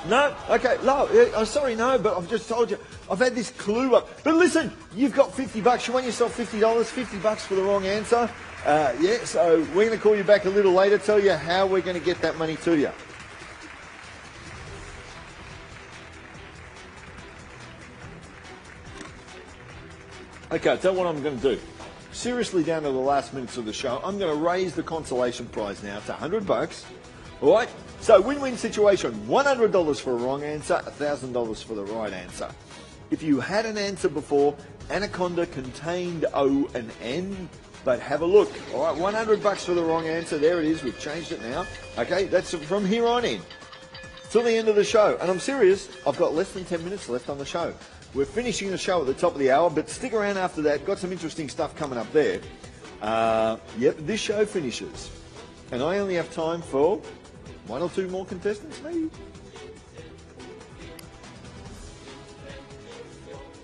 No? Okay, no. I'm sorry, no, but I've just told you. I've had this clue up. But listen, you've got $50. You won yourself $50. $50 for the wrong answer. Yeah, so we're going to call you back a little later, tell you how we're going to get that money to you. Okay, I'll tell you what I'm going to do. Seriously, down to the last minutes of the show, I'm going to raise the consolation prize now to $100. All right? So, win-win situation. $100 for a wrong answer, $1,000 for the right answer. If you had an answer before, anaconda contained O and N, but have a look. All right, $100 for the wrong answer. There it is. We've changed it now. Okay, that's from here on in till the end of the show. And I'm serious. I've got less than 10 minutes left on the show. We're finishing the show at the top of the hour, but stick around after that. Got some interesting stuff coming up there. Yep, this show finishes. And I only have time for 1 or 2 more contestants, maybe.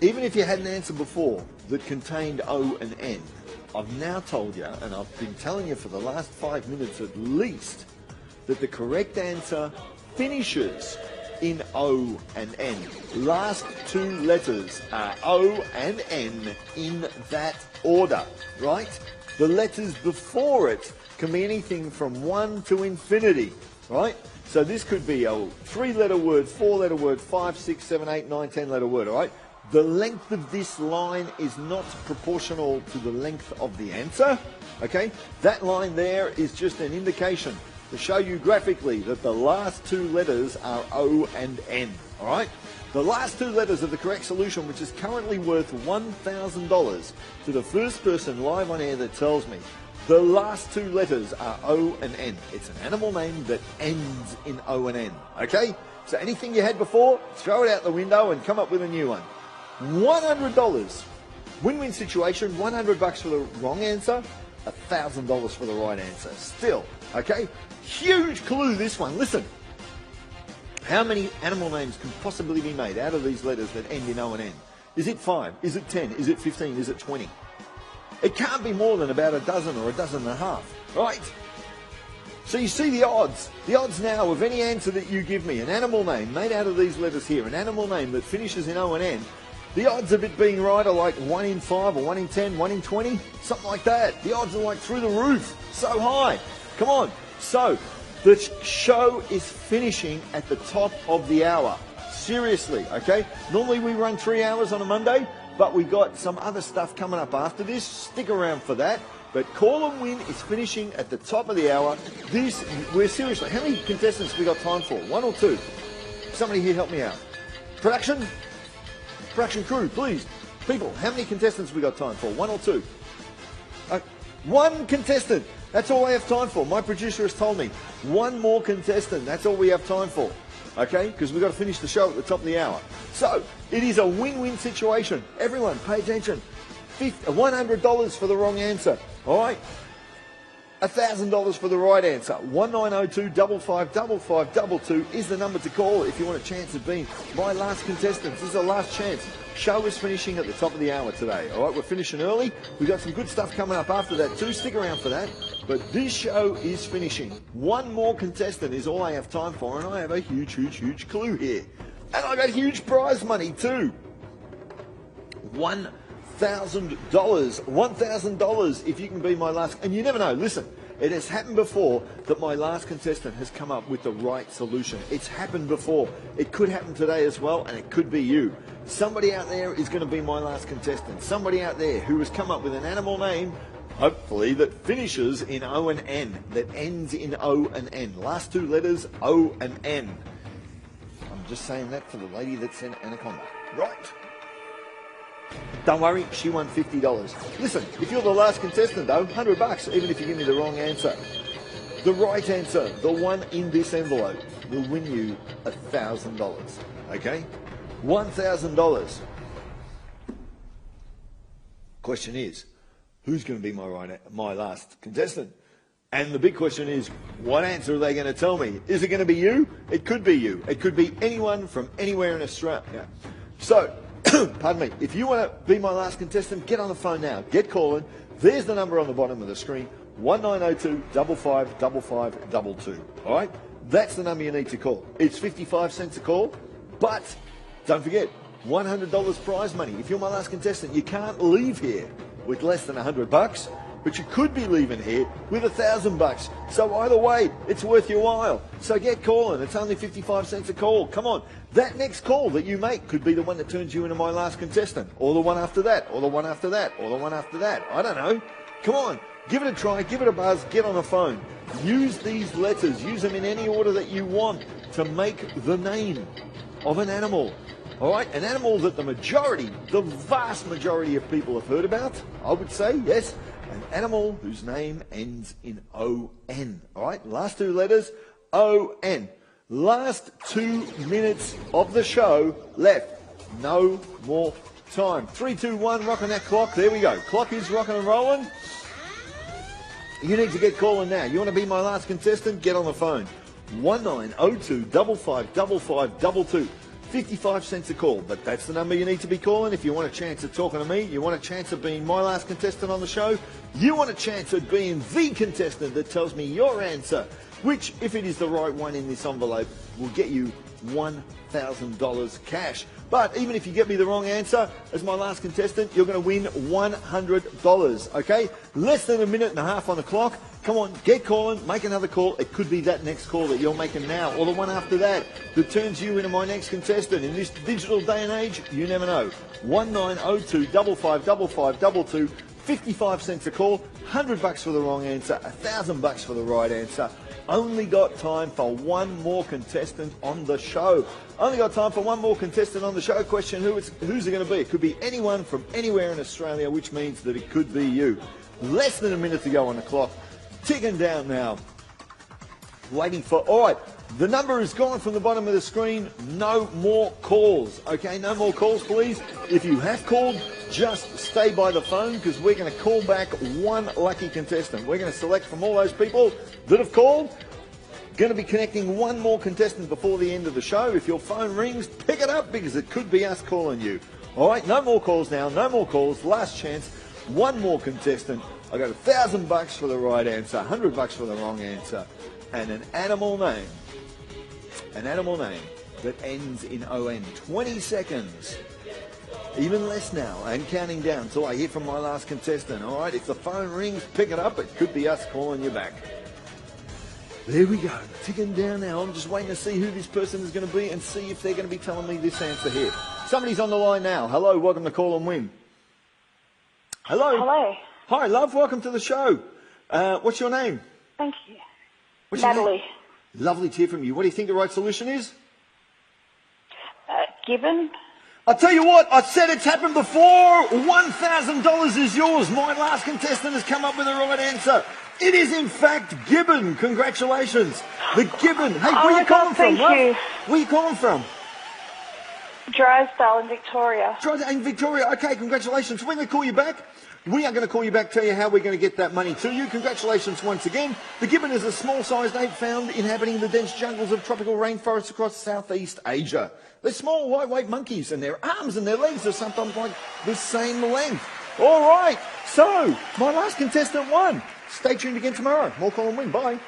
Even if you had an answer before that contained O and N, I've now told you, and I've been telling you for the last 5 minutes at least, that the correct answer finishes in O and N. Last 2 letters are O and N in that order, right? The letters before it can be anything from 1 to infinity, right? So this could be a 3-letter word, 4-letter word, 5, 6, 7, 8, 9, 10-letter word, all right? The length of this line is not proportional to the length of the answer, okay? That line there is just an indication to show you graphically that the last 2 letters are O and N, all right? The last 2 letters of the correct solution, which is currently worth $1,000 to the first person live on air that tells me the last 2 letters are O and N. It's an animal name that ends in O and N, okay? So anything you had before, throw it out the window and come up with a new one. $100. Win-win situation, $100 for the wrong answer, $1,000 for the right answer. Still, okay? Huge clue, this one. Listen. How many animal names can possibly be made out of these letters that end in O and N? Is it 5? Is it 10? Is it 15? Is it 20? It can't be more than about a dozen or a dozen and a half, right? So you see the odds. The odds now of any answer that you give me, an animal name made out of these letters here, an animal name that finishes in O and N, the odds of it being right are like 1 in 5 or 1 in 10, 1 in 20, something like that. The odds are like through the roof, so high. Come on. So, the show is finishing at the top of the hour. Seriously, okay? Normally we run 3 hours on a Monday, but we got some other stuff coming up after this. Stick around for that. But Call&Win is finishing at the top of the hour. We're seriously, how many contestants we got time for? One or two? Somebody here help me out. Production crew, please. People, how many contestants we got time for? One or two? One contestant. That's all I have time for. My producer has told me. One more contestant. That's all we have time for. Okay? Because we've got to finish the show at the top of the hour. So, it is a win-win situation. Everyone, pay attention. $100 for the wrong answer. All right? $1,000 for the right answer. 1902-555522 is the number to call if you want a chance of being my last contestant. This is the last chance. Show is finishing at the top of the hour today. All right, we're finishing early. We've got some good stuff coming up after that too. Stick around for that. But this show is finishing. One more contestant is all I have time for, and I have a huge, huge, huge clue here. And I got huge prize money too. $1,000. $1,000 if you can be my last. And you never know. Listen, it has happened before that my last contestant has come up with the right solution. It's happened before. It could happen today as well, and it could be you. Somebody out there is going to be my last contestant. Somebody out there who has come up with an animal name, hopefully, that finishes in O and N, that ends in O and N. Last two letters, O and N. I'm just saying that for the lady that sent Anaconda. Right. Don't worry, she won $50. Listen, if you're the last contestant though, $100, even if you give me the wrong answer. The right answer, the one in this envelope, will win you $1,000. Okay? $1,000. Question is, who's going to be my last contestant? And the big question is, what answer are they going to tell me? Is it going to be you? It could be you. It could be anyone from anywhere in Australia. So, pardon me, if you want to be my last contestant, get on the phone now. Get calling. There's the number on the bottom of the screen, 1902-555522. All right? That's the number you need to call. It's 55 cents a call, but don't forget, $100 prize money. If you're my last contestant, you can't leave here with less than $100, but you could be leaving here with $1,000. So either way, it's worth your while. So get calling. It's only 55 cents a call. Come on. That next call that you make could be the one that turns you into my last contestant, or the one after that, or the one after that, or the one after that. I don't know. Come on. Give it a try. Give it a buzz. Get on the phone. Use these letters. Use them in any order that you want to make the name of an animal. All right, an animal that the vast majority of people have heard about, I would say, yes. An animal whose name ends in O-N. All right, last two letters, O-N. Last 2 minutes of the show left. No more time. 3, 2, 1, rocking that clock. There we go. Clock is rocking and rolling. You need to get calling now. You want to be my last contestant? Get on the phone. 1902-555522. 55 cents a call, but that's the number you need to be calling if you want a chance of talking to me, you want a chance of being my last contestant on the show, you want a chance of being the contestant that tells me your answer, which, if it is the right one in this envelope, will get you $1,000 cash. But even if you get me the wrong answer, as my last contestant, you're going to win $100, okay? Less than a minute and a half on the clock. Come on, get calling, make another call. It could be that next call that you're making now, or the one after that turns you into my next contestant. In this digital day and age, you never know. 1902-555522, 55 cents a call, $100 for the wrong answer, $1,000 for the right answer. Only got time for one more contestant on the show. Only got time for one more contestant on the show. Question, who's it going to be? It could be anyone from anywhere in Australia, which means that it could be you. Less than a minute to go on the clock. Ticking down now. Waiting for... All right, the number is gone from the bottom of the screen. No more calls, okay? No more calls, please. If you have called, just stay by the phone because we're going to call back one lucky contestant. We're going to select from all those people that have called. Going to be connecting one more contestant before the end of the show. If your phone rings, pick it up because it could be us calling you. All right, no more calls now. No more calls. Last chance. One more contestant. I got $1,000 for the right answer, $100 for the wrong answer, and an animal name that ends in O-N. 20 seconds, even less now, and counting down till I hear from my last contestant. All right, if the phone rings, pick it up. It could be us calling you back. There we go, ticking down now. I'm just waiting to see who this person is going to be and see if they're going to be telling me this answer here. Somebody's on the line now. Hello, welcome to Call&Win. Hello. Hello. Hi, love. Welcome to the show. What's your name? Thank you. What's your Natalie. name? Lovely to hear from you. What do you think the right solution is? Gibbon. I'll tell you what, I said it's happened before. $1,000 is yours. My last contestant has come up with the right answer. It is, in fact, Gibbon. Congratulations. The Gibbon. Hey, where you calling from, thank love? you. Where you calling from? Drysdale in Victoria. In Victoria. Okay, congratulations. We're going to call you back. We are going to call you back, tell you how we're going to get that money to you. Congratulations once again. The gibbon is a small-sized ape found inhabiting the dense jungles of tropical rainforests across Southeast Asia. They're small, lightweight monkeys, and their arms and their legs are sometimes like the same length. All right, so my last contestant won. Stay tuned again tomorrow. More Call and Win. Bye.